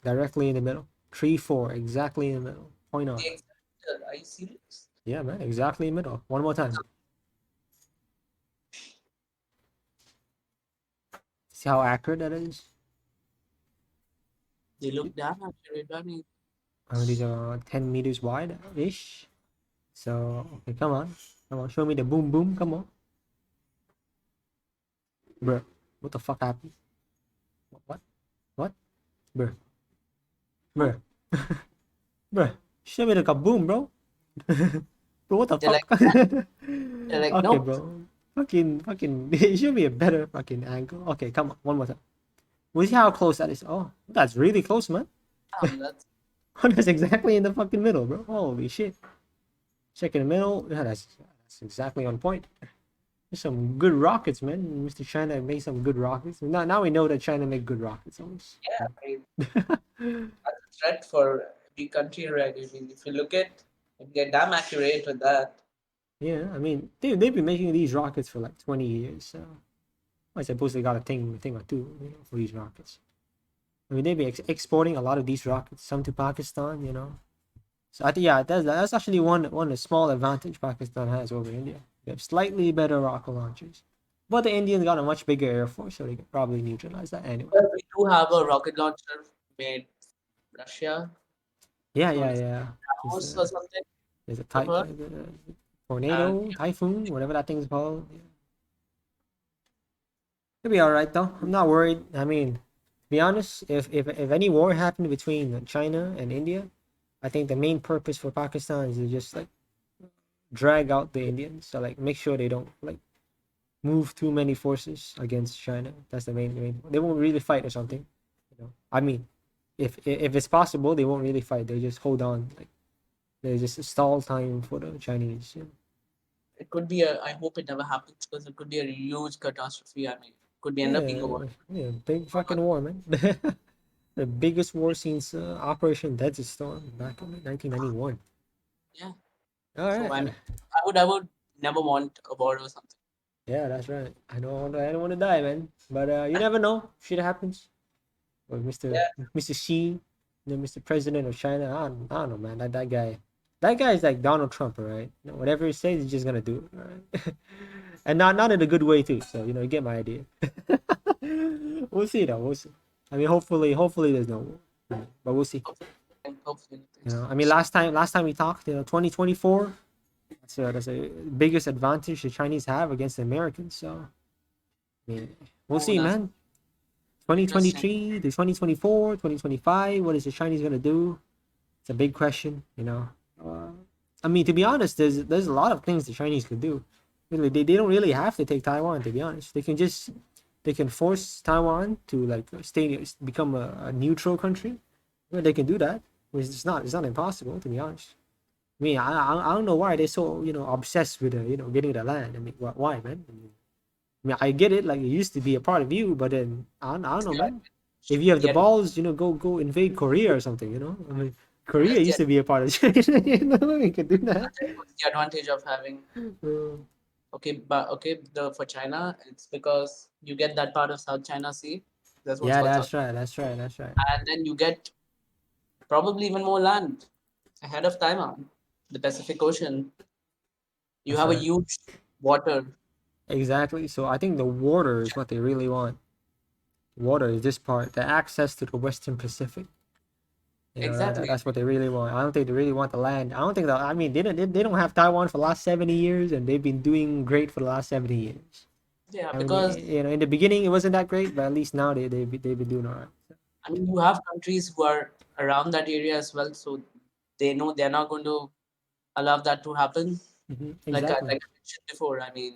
Directly in the middle. 3, 4, exactly in the middle. Point on. Are you serious? Yeah, man, exactly in the middle. One more time. See how accurate that is? They look damn accurate. I mean, These are 10 meters wide ish. So, okay, come on. Come on, show me the boom boom. Come on. Bruh, what the fuck happened? What? What? Bruh. Bruh. Bruh. Show me the kaboom, bro. Bro, what the they're fuck? like, they're like, Okay, no, bro. Fucking, show me a better fucking angle. Okay, come on, one more time. We'll see how close that is. Oh, that's really close, man. that's That's exactly in the fucking middle, bro. Holy shit. Check in the middle. Yeah, that's exactly on point. There's some good rockets, man. Mr. China made some good rockets. Now we know that China make good rockets. Almost. yeah. I mean, that's a threat for the country, right? I mean, if you look at, if they're damn accurate with that, Yeah, I mean they've been making these rockets for like 20 years. So I suppose they got a thing or two, for these rockets. I mean they've been exporting a lot of these rockets, some to Pakistan. So I think yeah, that's actually one small advantage Pakistan has over India. They have slightly better rocket launchers, but the Indians got a much bigger air force, so they could probably neutralize that anyway. but we do have a rocket launcher made Russia. Yeah, Known yeah, as yeah. There's House or something. there's a I've type heard. And tornado, typhoon, whatever that thing's called. Yeah. It'll be all right though. I'm not worried. I mean, to be honest, if any war happened between China and India, I think the main purpose for Pakistan is to just like drag out the Indians. So like make sure they don't like move too many forces against China. That's the main. They won't really fight or something. I mean, if it's possible, they won't really fight. They just hold on. Like there's just a stall time for the Chinese. it could be a. I hope it never happens because it could be a huge catastrophe. I mean, could be end up being a war. Yeah, big fucking war, man. The biggest war since Operation Desert Storm back in 1991. Yeah. All So I right. mean, I would never want a war or something. Yeah, that's right. I don't want to die, man. But you never know. Shit happens. Or Yeah. Mr. Xi, Mr. President of China. I don't know, man. That guy. That guy is like Donald Trump, right? Whatever he says, he's just gonna do it, all right? And not in a good way too. So you get my idea. We'll see though. We'll see. I mean, hopefully there's no war, right? But we'll see. Hopefully nothing. I mean, last time we talked, 2024. That's a biggest advantage the Chinese have against the Americans. So, I mean, we'll Oh, see, that's man. interesting. 2023 to 2024, 2025. What is the Chinese gonna do? It's a big question. I mean, to be honest, there's a lot of things the Chinese could do. Really, they don't really have to take Taiwan. To be honest, they can just they can force Taiwan to like become a neutral country. Well, they can do that. It's not impossible, to be honest. I mean, I don't know why they're so obsessed with getting the land. I mean, why, man? I get it. Like it used to be a part of you, but then I don't know, Yeah, man. If you have the yeah, balls, go invade Korea or something. I mean, Korea that's used to be a part of China. You can do that. the advantage of having. Uh, Okay, but okay, the for China, it's because you get that part of South China Sea. That's what's yeah, called South, that's right. That's right. That's right. and then you get probably even more land ahead of Taiwan, the Pacific Ocean. You That's have a right. huge water. Exactly. So I think the water is what they really want. Water is this part, the access to the Western Pacific. Exactly. That's what they really want. I don't think they really want the land. I don't think that. I mean, they don't have Taiwan for the last 70 years, and they've been doing great for the last 70 years. Yeah, I mean, because in the beginning it wasn't that great, but at least now they've been doing all right. I mean you have countries who are around that area as well, so they know they're not going to allow that to happen. Exactly. Like I mentioned before, I mean,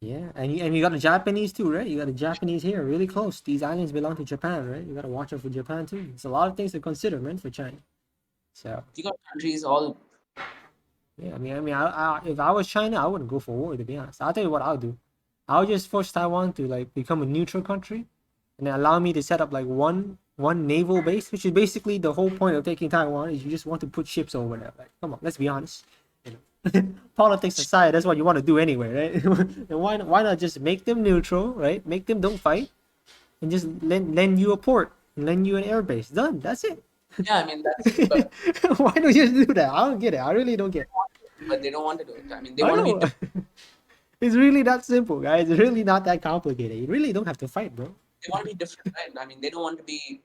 Yeah, and you got the Japanese too, right? You got the Japanese here, really close. These islands belong to Japan, right? You got to watch out for Japan too. It's a lot of things to consider, man, for China. So you got countries all. yeah, if I was China, I wouldn't go for war. To be honest, I'll tell you what I'll do. I'll just force Taiwan to like become a neutral country, and then allow me to set up like one naval base, which is basically the whole point of taking Taiwan. Is you just want to put ships over there. Like, come on, let's be honest. Politics aside, that's what you want to do anyway, right? And why not just make them neutral, right? Make them don't fight, and just lend you a port, lend you an air base. Done. That's it. Yeah, I mean that's it, but Why don't you just do that? I don't get it. I really don't get it. they don't want to do it. I mean, they I want to be know. It's really that simple, guys. It's really not that complicated. You really don't have to fight, bro. they want to be different, right? I mean, they don't want to be.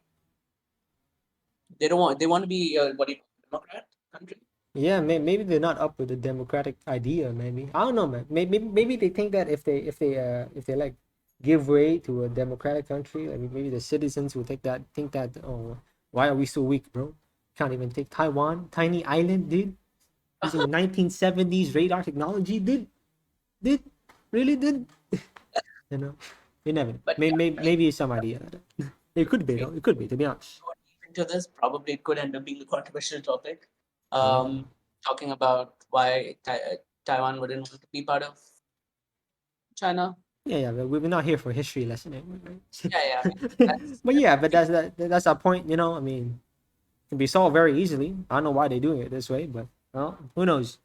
They want to be what do you Democrat country. Yeah, maybe they're not up with the democratic idea. Maybe I don't know, man. Maybe they think that if they like give way to a democratic country, like maybe the citizens will think that oh, why are we so weak, bro? Can't even take Taiwan, tiny island, dude, using 1970s radar technology, did really did. You know, you never know. But Maybe it's some idea. It could be if we though. It could be, to be honest. go deep into this, probably it could end up being a controversial topic. Yeah. Talking about why Taiwan wouldn't want to be part of China. Yeah, but we're not here for history lesson anyway, Yeah, yeah. I mean, right? that's But yeah, but that's our point, I mean, it can be solved very easily. I don't know why they're doing it this way, but well, who knows?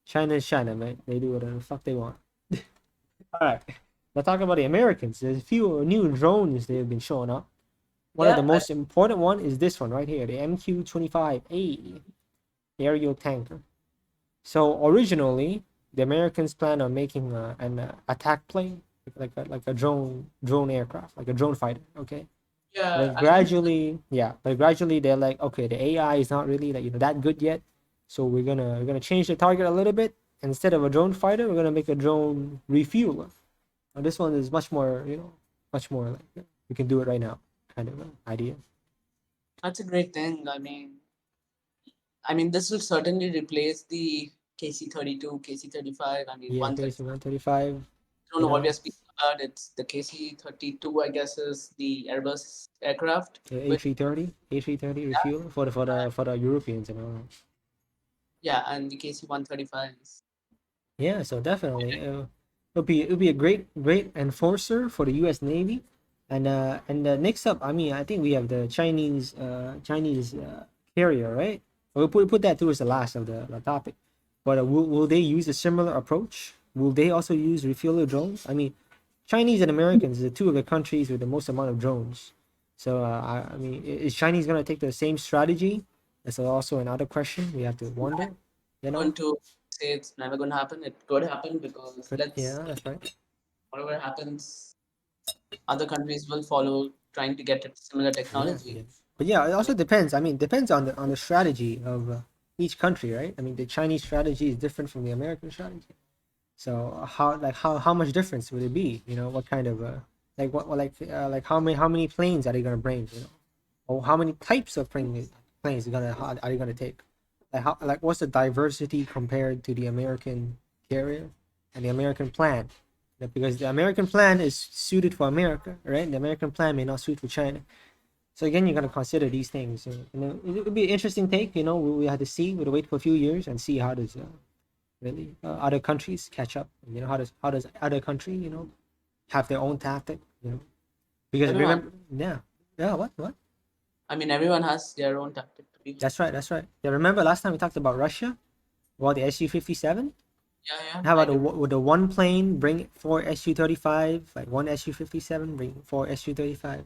China is China, man. They do whatever the fuck they want. All right. Now talk about the Americans. There's a few new drones that have been showing up. One of the yeah. most important one is this one right here, the MQ-25A aerial tanker. So originally, the Americans plan on making an attack plane, like a drone aircraft, like a drone fighter. Okay, Yeah, but I mean, gradually they're like, okay, the AI is not really like that good yet, so we're gonna change the target a little bit. Instead of a drone fighter, we're gonna make a drone refueler. Now, this one is much more, much more like we can do it right now, kind of idea. that's a great thing. I mean, this will certainly replace the KC-32, KC-35. I mean, Yeah, 135. 135. I don't You know what we are know, speaking about. It's the KC-32, I guess, is the Airbus aircraft. the With A330, A330 refueler for the Europeans and all. yeah, and the KC-135 is Yeah, so definitely, it'll be a great enforcer for the U.S. Navy, and next up, I mean, I think we have the Chinese carrier, right? We'll put that towards the last of the topic, but will they use a similar approach? Will they also use refueler drones? I mean, Chinese and Americans are two of the countries with the most amount of drones. So I mean, is Chinese gonna take the same strategy? That's also another question we have to wonder. You know. going to say it's never going to happen. It could happen because But yeah, that's right. whatever happens, other countries will follow trying to get it similar Yeah, technology. yeah. But yeah, it also depends. I mean, depends on the strategy of each country, right? I mean, the Chinese strategy is different from the American strategy. So how much difference would it be? What kind of like how many planes are they gonna bring? Or how many types of planes are they gonna take? What's the diversity compared to the American carrier and the American plan? because the American plan is suited for America, right? The American plan may not suit for China. So again, you got to consider these things. It would be an interesting take. We have to see. We'll wait for a few years and see how does really other countries catch up. How does other country have their own tactic. Because Everyone. remember, yeah, what? I mean, everyone has their own tactic to be. That's right, that's right. Yeah, remember last time we talked about Russia, about the Su-57. Yeah, yeah, How I about do. with the one plane bring four Su-35, like one Su-57 bring four Su-35.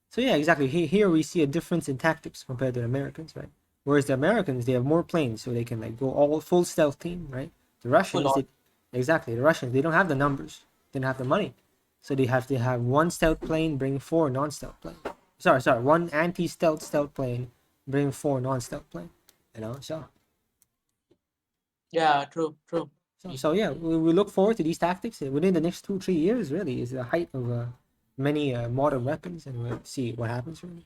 So yeah, exactly. Here we see a difference in tactics compared to the Americans, right? Whereas the Americans, they have more planes, so they can like go all full stealth team, right? The Full Russians, on. exactly. The Russians, they don't have the numbers, they don't have the money, so they have to have one stealth plane bring four non-stealth plane. Sorry, one anti-stealth stealth plane bring four non-stealth plane. So Yeah, true, true. so yeah, we look forward to these tactics within the next 2-3 years. Really, is the height of many modern weapons, and we'll see what happens. Really,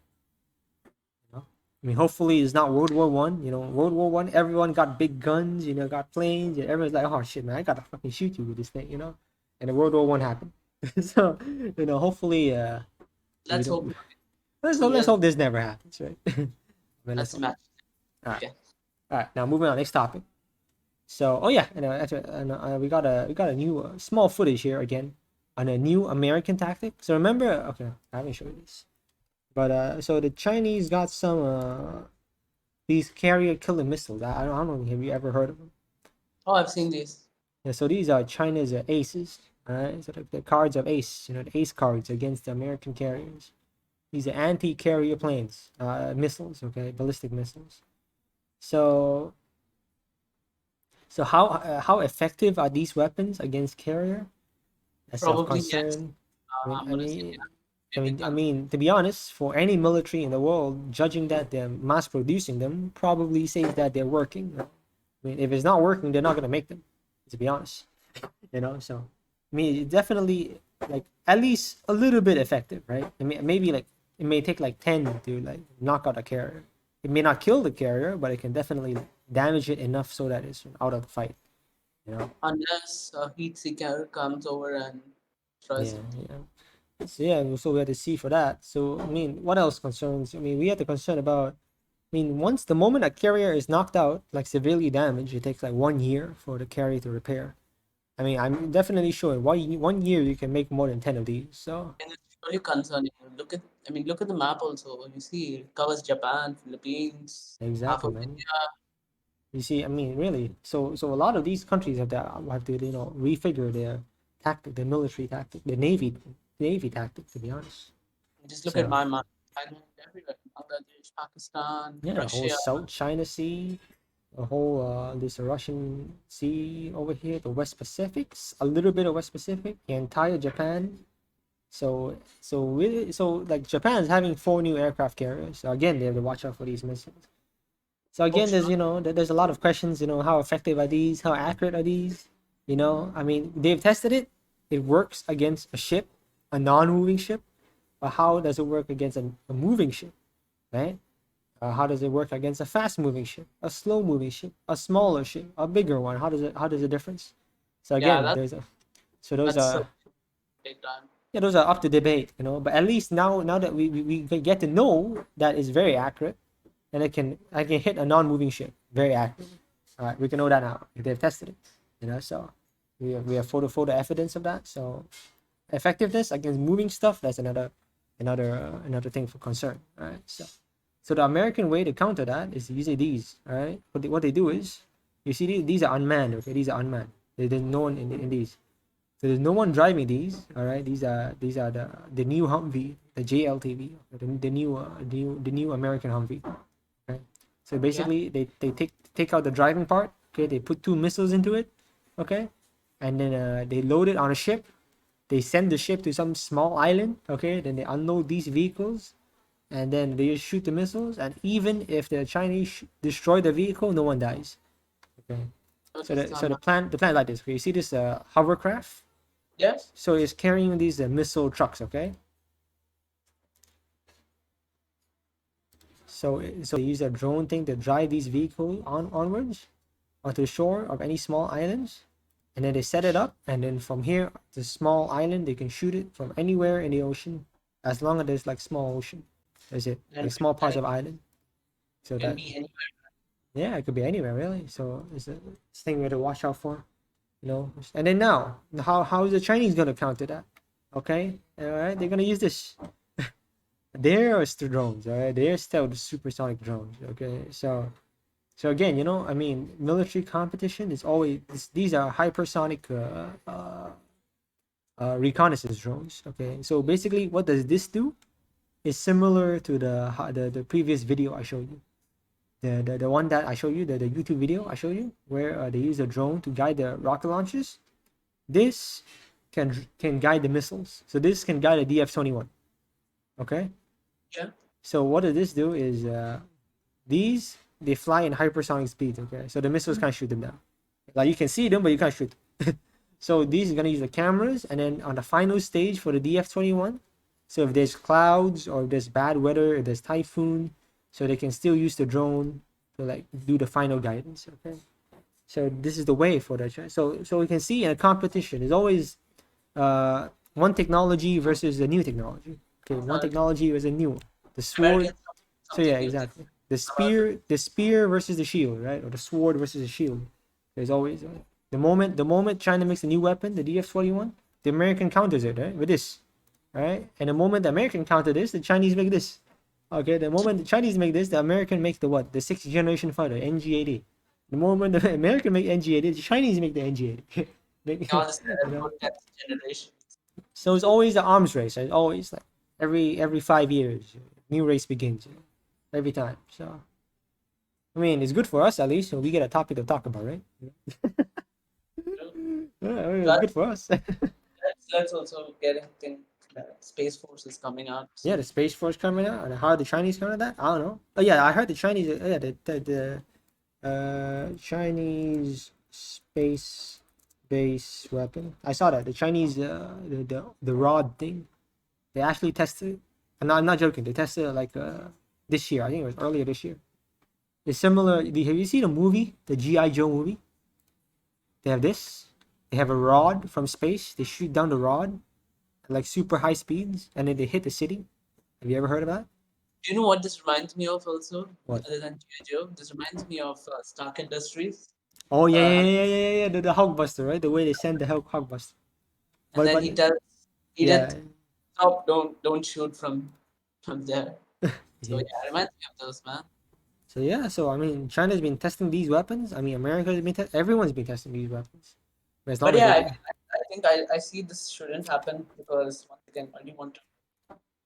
I mean, hopefully it's not World War One. World War One, everyone got big guns. Got planes, and everyone's like, "Oh shit, man, I gotta fucking shoot you with this thing." And the World War One happened. So hopefully, we Let's don't. hope not. Let's So let's yes, hope this never happens, right? But let's let's hope. match. All right, Okay. all right. Now moving on, next topic. So, oh yeah, we got a new small footage here again on a new American tactic. So remember, okay, I haven't showed you this, but so the Chinese got some these carrier killer missiles. I don't know. Have you ever heard of them? Oh, I've seen these. Yeah, so these are China's aces. All right, so the cards of ace, the ace cards against the American carriers. These are anti-carrier planes, missiles. Okay, ballistic missiles. So how effective are these weapons against carrier? That's of Probably yes. concern. I mean, I'm I gonna say mean, yeah. I Maybe mean, I gun. mean, to be honest, for any military in the world, judging that they're mass producing them probably says that they're working. I mean, if it's not working, they're not gonna make them. To be honest, So, I mean, definitely like at least a little bit effective, right? I mean, maybe like it may take like 10 to like knock out a carrier. It may not kill the carrier, but it can definitely damage it enough so that it's out of the fight. You know? Unless a heat seeker comes over and destroys Yeah, it. yeah. So yeah, so we had to see for that. So I mean, what else concerns? I mean, we had to concern about. I mean, once the moment a carrier is knocked out, like severely damaged, it takes like 1 year for the carrier to repair. I mean, I'm definitely sure one year you can make more than 10 of these. So And it's really concerning. Look at the map also. You see, it covers Japan, Philippines, half exactly, of man. India. You see, I mean, really. So a lot of these countries have to refigure their tactic, their military tactic, their navy tactic. To be honest. Just look at So my map. Thailand, everywhere. Bangladesh, Pakistan, yeah, the whole Russia. South China Sea, the whole this Russian Sea over here, the West Pacifics, a little bit of West Pacific, the entire Japan. So like Japan is having four new aircraft carriers. So again, they have to watch out for these missiles. So Oh, again, there's sure. there's a lot of questions. How effective are these? How accurate are these? I mean, they've tested it. It works against a ship, a non-moving ship. But how does it work against a moving ship, right? How does it work against a fast-moving ship, a slow-moving ship, a smaller ship, a bigger one? How does it difference? So Yeah, again, that's there's a so those that's are so big time. yeah, those are up to debate. But at least now that we get to know that it's very accurate, and I can hit a non-moving ship very accurately. All right, we can know that now. They've tested it. So we have photo evidence of that. So effectiveness against moving stuff, that's another thing for concern. All right. So the American way to counter that is to use these. All right. What they do is, you see these are unmanned. Okay, these are unmanned. There's no one in these. So there's no one driving these. All right. These are the new Humvee, the JLTV, the new American Humvee. Okay. So Yeah, basically, they take out the driving part. Okay. They put two missiles into it. Okay. And then they load it on a ship. They send the ship to some small island. Okay. Then they unload these vehicles, and then they just shoot the missiles. And even if the Chinese destroy the vehicle, no one dies. Okay. So notice the so some. the plan is like this. Okay. You see this hovercraft. Yes. So it's carrying these missile trucks. Okay. So they use a drone thing to drive these vehicles onwards onto the shore of any small islands. and then they set it up, and then from here, the small island, they can shoot it from anywhere in the ocean, as long as there's like small ocean. That's it, And like small parts it of island. So can that, be anywhere. yeah, it could be anywhere really. So it's a thing we have to watch out for, you know. And then now, how is the Chinese gonna counter that? Okay, all right, they're gonna use this. They're still drones, all right. They're still the supersonic drones. Okay, so again, you know, I mean, military competition is always these are hypersonic reconnaissance drones. Okay, so basically, what does this do? Is similar to the previous video I showed you. The one that I showed you, the YouTube video I showed you, where they use a drone to guide the rocket launches. This can guide the missiles. So this can guide a DF-21. Okay. Yeah. So what does this do is these they fly in hypersonic speeds. Okay. So the missiles can't shoot them down. Like you can see them, but you can't shoot them. So these are gonna use the cameras, and then on the final stage for the DF-21. So if there's clouds or if there's bad weather, if there's typhoon, so they can still use the drone to like do the final guidance. Okay. So this is the way for the so we can see in a competition there's always one technology versus a new technology. Okay, one technology versus a new one. The sword. Americans So yeah, something new. exactly. The spear versus the shield, right? Or the sword versus the shield. There's always the moment China makes a new weapon, the DF-21, the American counters it, right? With this, right? And the moment the American counter this, the Chinese make this. Okay, the moment the Chinese make this, the American makes the what? The sixth generation fighter, NG-80. The moment the American make NG-80, the Chinese make the NG-80. Honestly, You know? for 10th generation. So it's always the arms race. Right? Always like every 5 years, new race begins. You know? Every time. So I mean, it's good for us at least. So we get a topic to talk about, right? Yeah, I mean, it's Plus, good for us. let's also get anything that Space Force is coming out Yeah, soon. the Space Force coming out, and how are the Chinese coming that? I don't know. Oh yeah, I heard the Chinese. Yeah, the Chinese space base weapon. I saw that the Chinese the rod thing. They actually tested. I'm not joking. They tested it like this year. I think it was earlier this year. It's similar. Have you seen a movie, the GI Joe movie? They have this. They have a rod from space. They shoot down the rod at like super high speeds, and then they hit the city. Have you ever heard of that? Do you know what this reminds me of also? What? Other than G.I. Joe, this reminds me of Stark Industries. Oh yeah, yeah, Have yeah, yeah, yeah, yeah. The Hulkbuster, right? The way they send the Hulkbuster. and then But he yeah, did stop, don't shoot from there. So yeah. yeah, it reminds me of those, man. So yeah, so I mean, China's been testing these weapons. I mean, America's been everyone's been testing these weapons. But as long But as yeah, they, I think I see this shouldn't happen because once again, only want to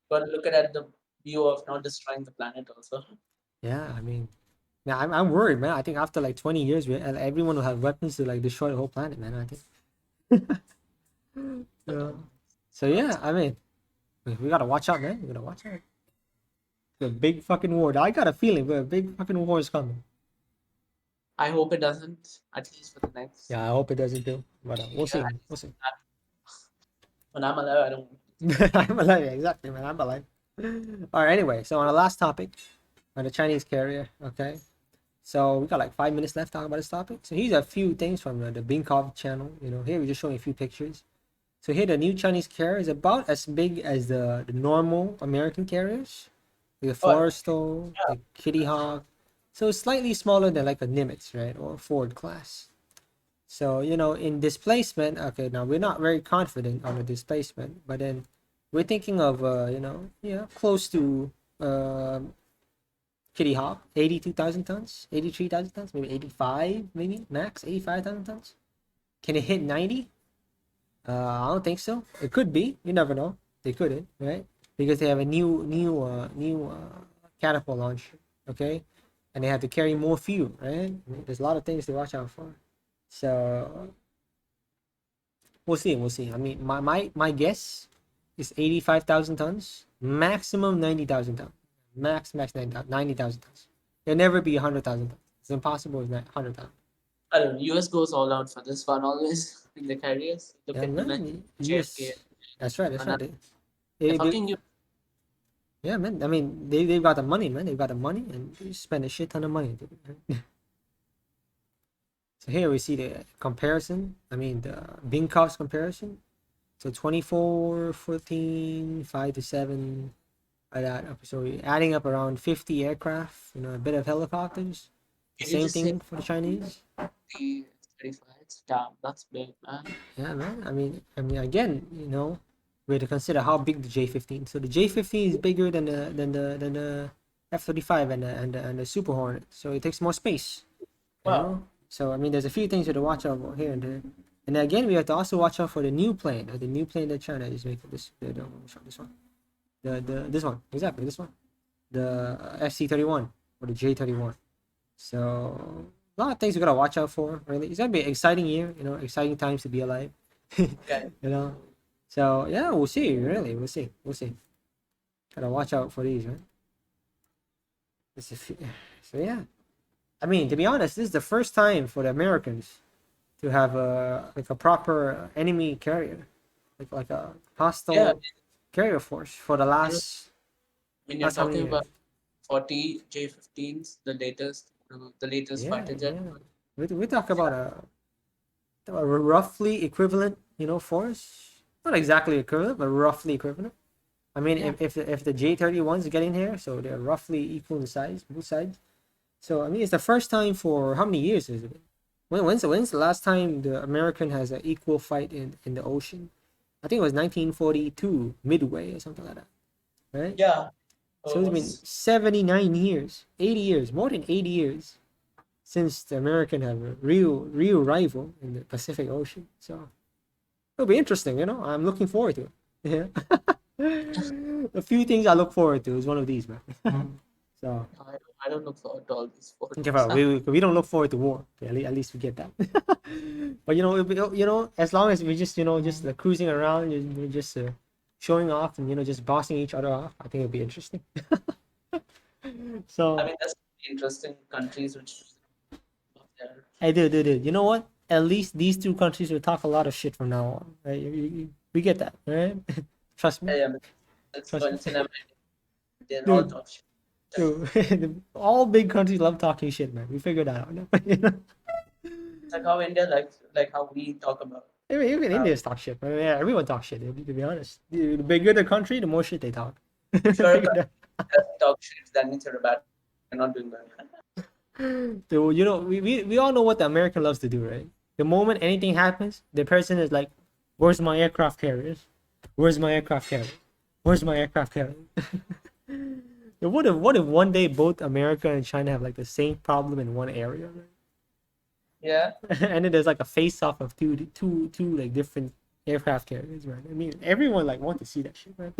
got to look at the view of not destroying the planet also. yeah, I mean, yeah, I'm worried, man. I think after like 20 years, everyone will have weapons to like destroy the whole planet, man. I think. But So, so yeah, I mean, we gotta watch out, man. We gotta watch out. The big fucking war. I got a feeling, but a big fucking war is coming. I hope it doesn't, at least for the next. Yeah, I hope it doesn't do. But we'll Yeah, see. We'll see. when I'm alive, I don't. I'm alive, exactly, man. I'm alive. All right. Anyway, so on the last topic, on the Chinese carrier. Okay. So we got like 5 minutes left talking about this topic. So here's a few things from the Binkov channel. You know, here we're just showing a few pictures. So here the new Chinese carrier is about as big as the normal American carriers, the Oh, Forrestal, yeah. the Kitty Hawk. So it's slightly smaller than like a Nimitz, right, or Ford class. So you know, in displacement, okay, now we're not very confident on the displacement, but then we're thinking of yeah, close to Kitty Hawk, 82,000 tons, 83,000 tons, maybe 85, maybe max 85,000 tons. Can it hit 90? I don't think so. It could be. You never know. They couldn't, right? Because they have a new catapult launcher, okay, and they have to carry more fuel, right? There's a lot of things to watch out for. So we'll see. We'll see. I mean, my guess is 85,000 tons, maximum 90,000 tons, max 90,000 tons. There'll never be 100,000 tons. It's impossible. It's not 100,000. I don't know. US goes all out for this one always in the carriers. Look Yeah, at the man. JFK. US. That's right. That's And right. they're They, fucking you. yeah, man. I mean, they've got the money, man. They've got the money, and they spend a shit ton of money. So So here we see the comparison. I mean the Bing cost comparison. So 24, 14, 5 to 7. So we're adding up around 50 aircraft, a bit of helicopters. The Can you same just say thing for the Chinese. the 35? Damn, that's big, man. Yeah, man. I mean, again, we have to consider how big the J-15. So the J-15 is bigger than the F-35 and the Super Hornet. So it takes more space. Wow. So I mean, there's a few things to watch out for here and there. And again, we have to also watch out for the new plane, the new plane that China is making. This one, this one, exactly this one, the FC-31 or the J-31. So a lot of things we gotta watch out for. Really, it's gonna be an exciting year. Exciting times to be alive. Okay. you know. So yeah, we'll see. Really, we'll see. Gotta watch out for these, right? So yeah. I mean, to be honest, this is the first time for the Americans to have a proper enemy carrier, like a Yeah, hostile carrier force for the I mean, you're last how many talking years? about 40 J-15s, the latest Yeah, fighter jet. yeah. We talk about a roughly equivalent, force. Not exactly equivalent, but roughly equivalent. I mean, Yeah. if the J-31s get in here, so they're roughly equal in size, both sides. So I mean, it's the first time for how many years is it? When's the last time the American has an equal fight in the ocean? I think it was 1942 Midway or something like that, right? Yeah. So it's been Was 79 years, 80 years, more than 80 years since the American have a real rival in the Pacific Ocean. So it'll be interesting, I'm looking forward to it. Yeah. A few things I look forward to is one of these, man. So I don't look forward to all these okay, photos. well, we don't look forward to war. Okay, at least we get that. But as long as we just just cruising around, we're just showing off and just bossing each other off, I think it'll be interesting. I So mean, that's interesting countries which up there. hey, dude, you know what? At least these two countries will talk a lot of shit from now on, right? We get that, right? Trust me, Yeah, I mean, it's trust me, coincident. They're all dude. top shit. Dude, all big countries love talking shit, man. We figured that out. It's like how India like how we talk about. Even Uh, Indians talk shit. I mean, yeah, everyone talks shit. To be honest, the bigger the country, the more shit they talk. if you're a Figured country that. that doesn't talk shit, that means you're a bad. You're not doing well. Dude, we all know what the American loves to do, right? The moment anything happens, the person is like, "Where's my aircraft carriers? Where's my aircraft carrier? Where's my aircraft carrier?" What if one day both America and China have like the same problem in one area, right? Yeah. And then there's like a face off of two like different aircraft carriers, right? I mean, everyone like want to see that shit, right?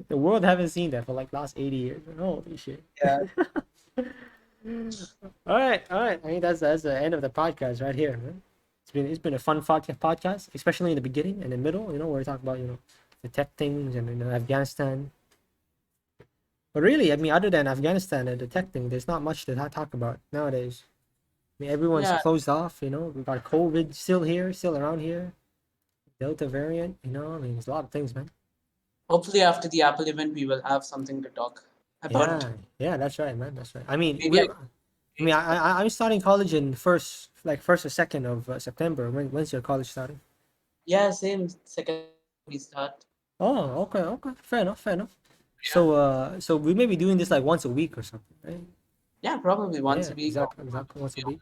The world haven't seen that for like last 80 years. Holy shit. Yeah. All right. I mean, that's the end of the podcast right here, man. It's been a fun podcast, especially in the beginning and the middle. Where we talk about the tech things and Afghanistan. But really, I mean, other than Afghanistan and the tech thing, there's not much to talk about nowadays. I mean, everyone's Yeah. closed off. We got COVID still here, still around here. Delta variant. I mean, there's a lot of things, man. Hopefully, after the Apple event, we will have something to talk about. Yeah, that's right, man. That's right. I mean, Maybe I I'm starting college in first or second of September. When's your college starting? yeah, same second we start. Oh, okay. Fair enough, fair enough. Yeah. So we may be doing this like once a week or something, right? Yeah, probably once Yeah, a week. exactly once a week.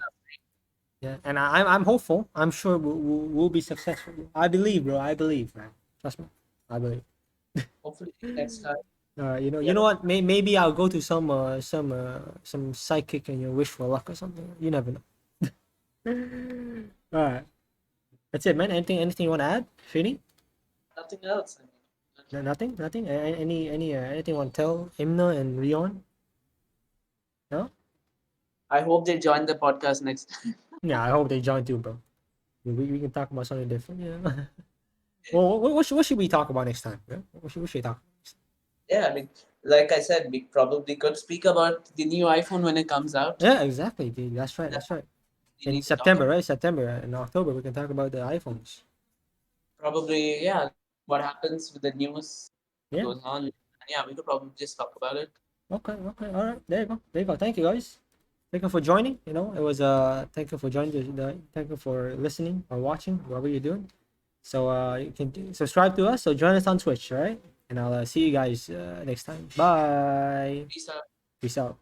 Yeah, and I'm hopeful. I'm sure we'll be successful. I believe, bro. I believe, man. Trust me. I believe. Hopefully next time. You know what? Maybe I'll go to some psychic and wish for luck or something. You never know. All right, that's it, man. Anything you want to add, Srini? Nothing else. I mean, Nothing. Anything you want to tell Imna and Rion? No. I hope they join the podcast next time. Yeah, I hope they join too, bro. We can talk about something different. Yeah. Well, what should we talk about next time? Yeah? What should we talk? Yeah, I mean, like I said, we probably could speak about the new iPhone when it comes out. Yeah, exactly, dude. That's right. Yeah, That's right. we In need to talk September, about right? September and October, we can talk about the iPhones. probably, yeah, what happens with the news Yeah. goes on. And yeah, we could probably just talk about it. Okay. All right. There you go. Thank you, guys. thank you for joining. You know, it was thank you for joining thank you for listening or watching, whatever you're doing. So you can subscribe to us. So join us on Twitch, all right? And I'll see you guys next time. Bye. Peace out. Peace out.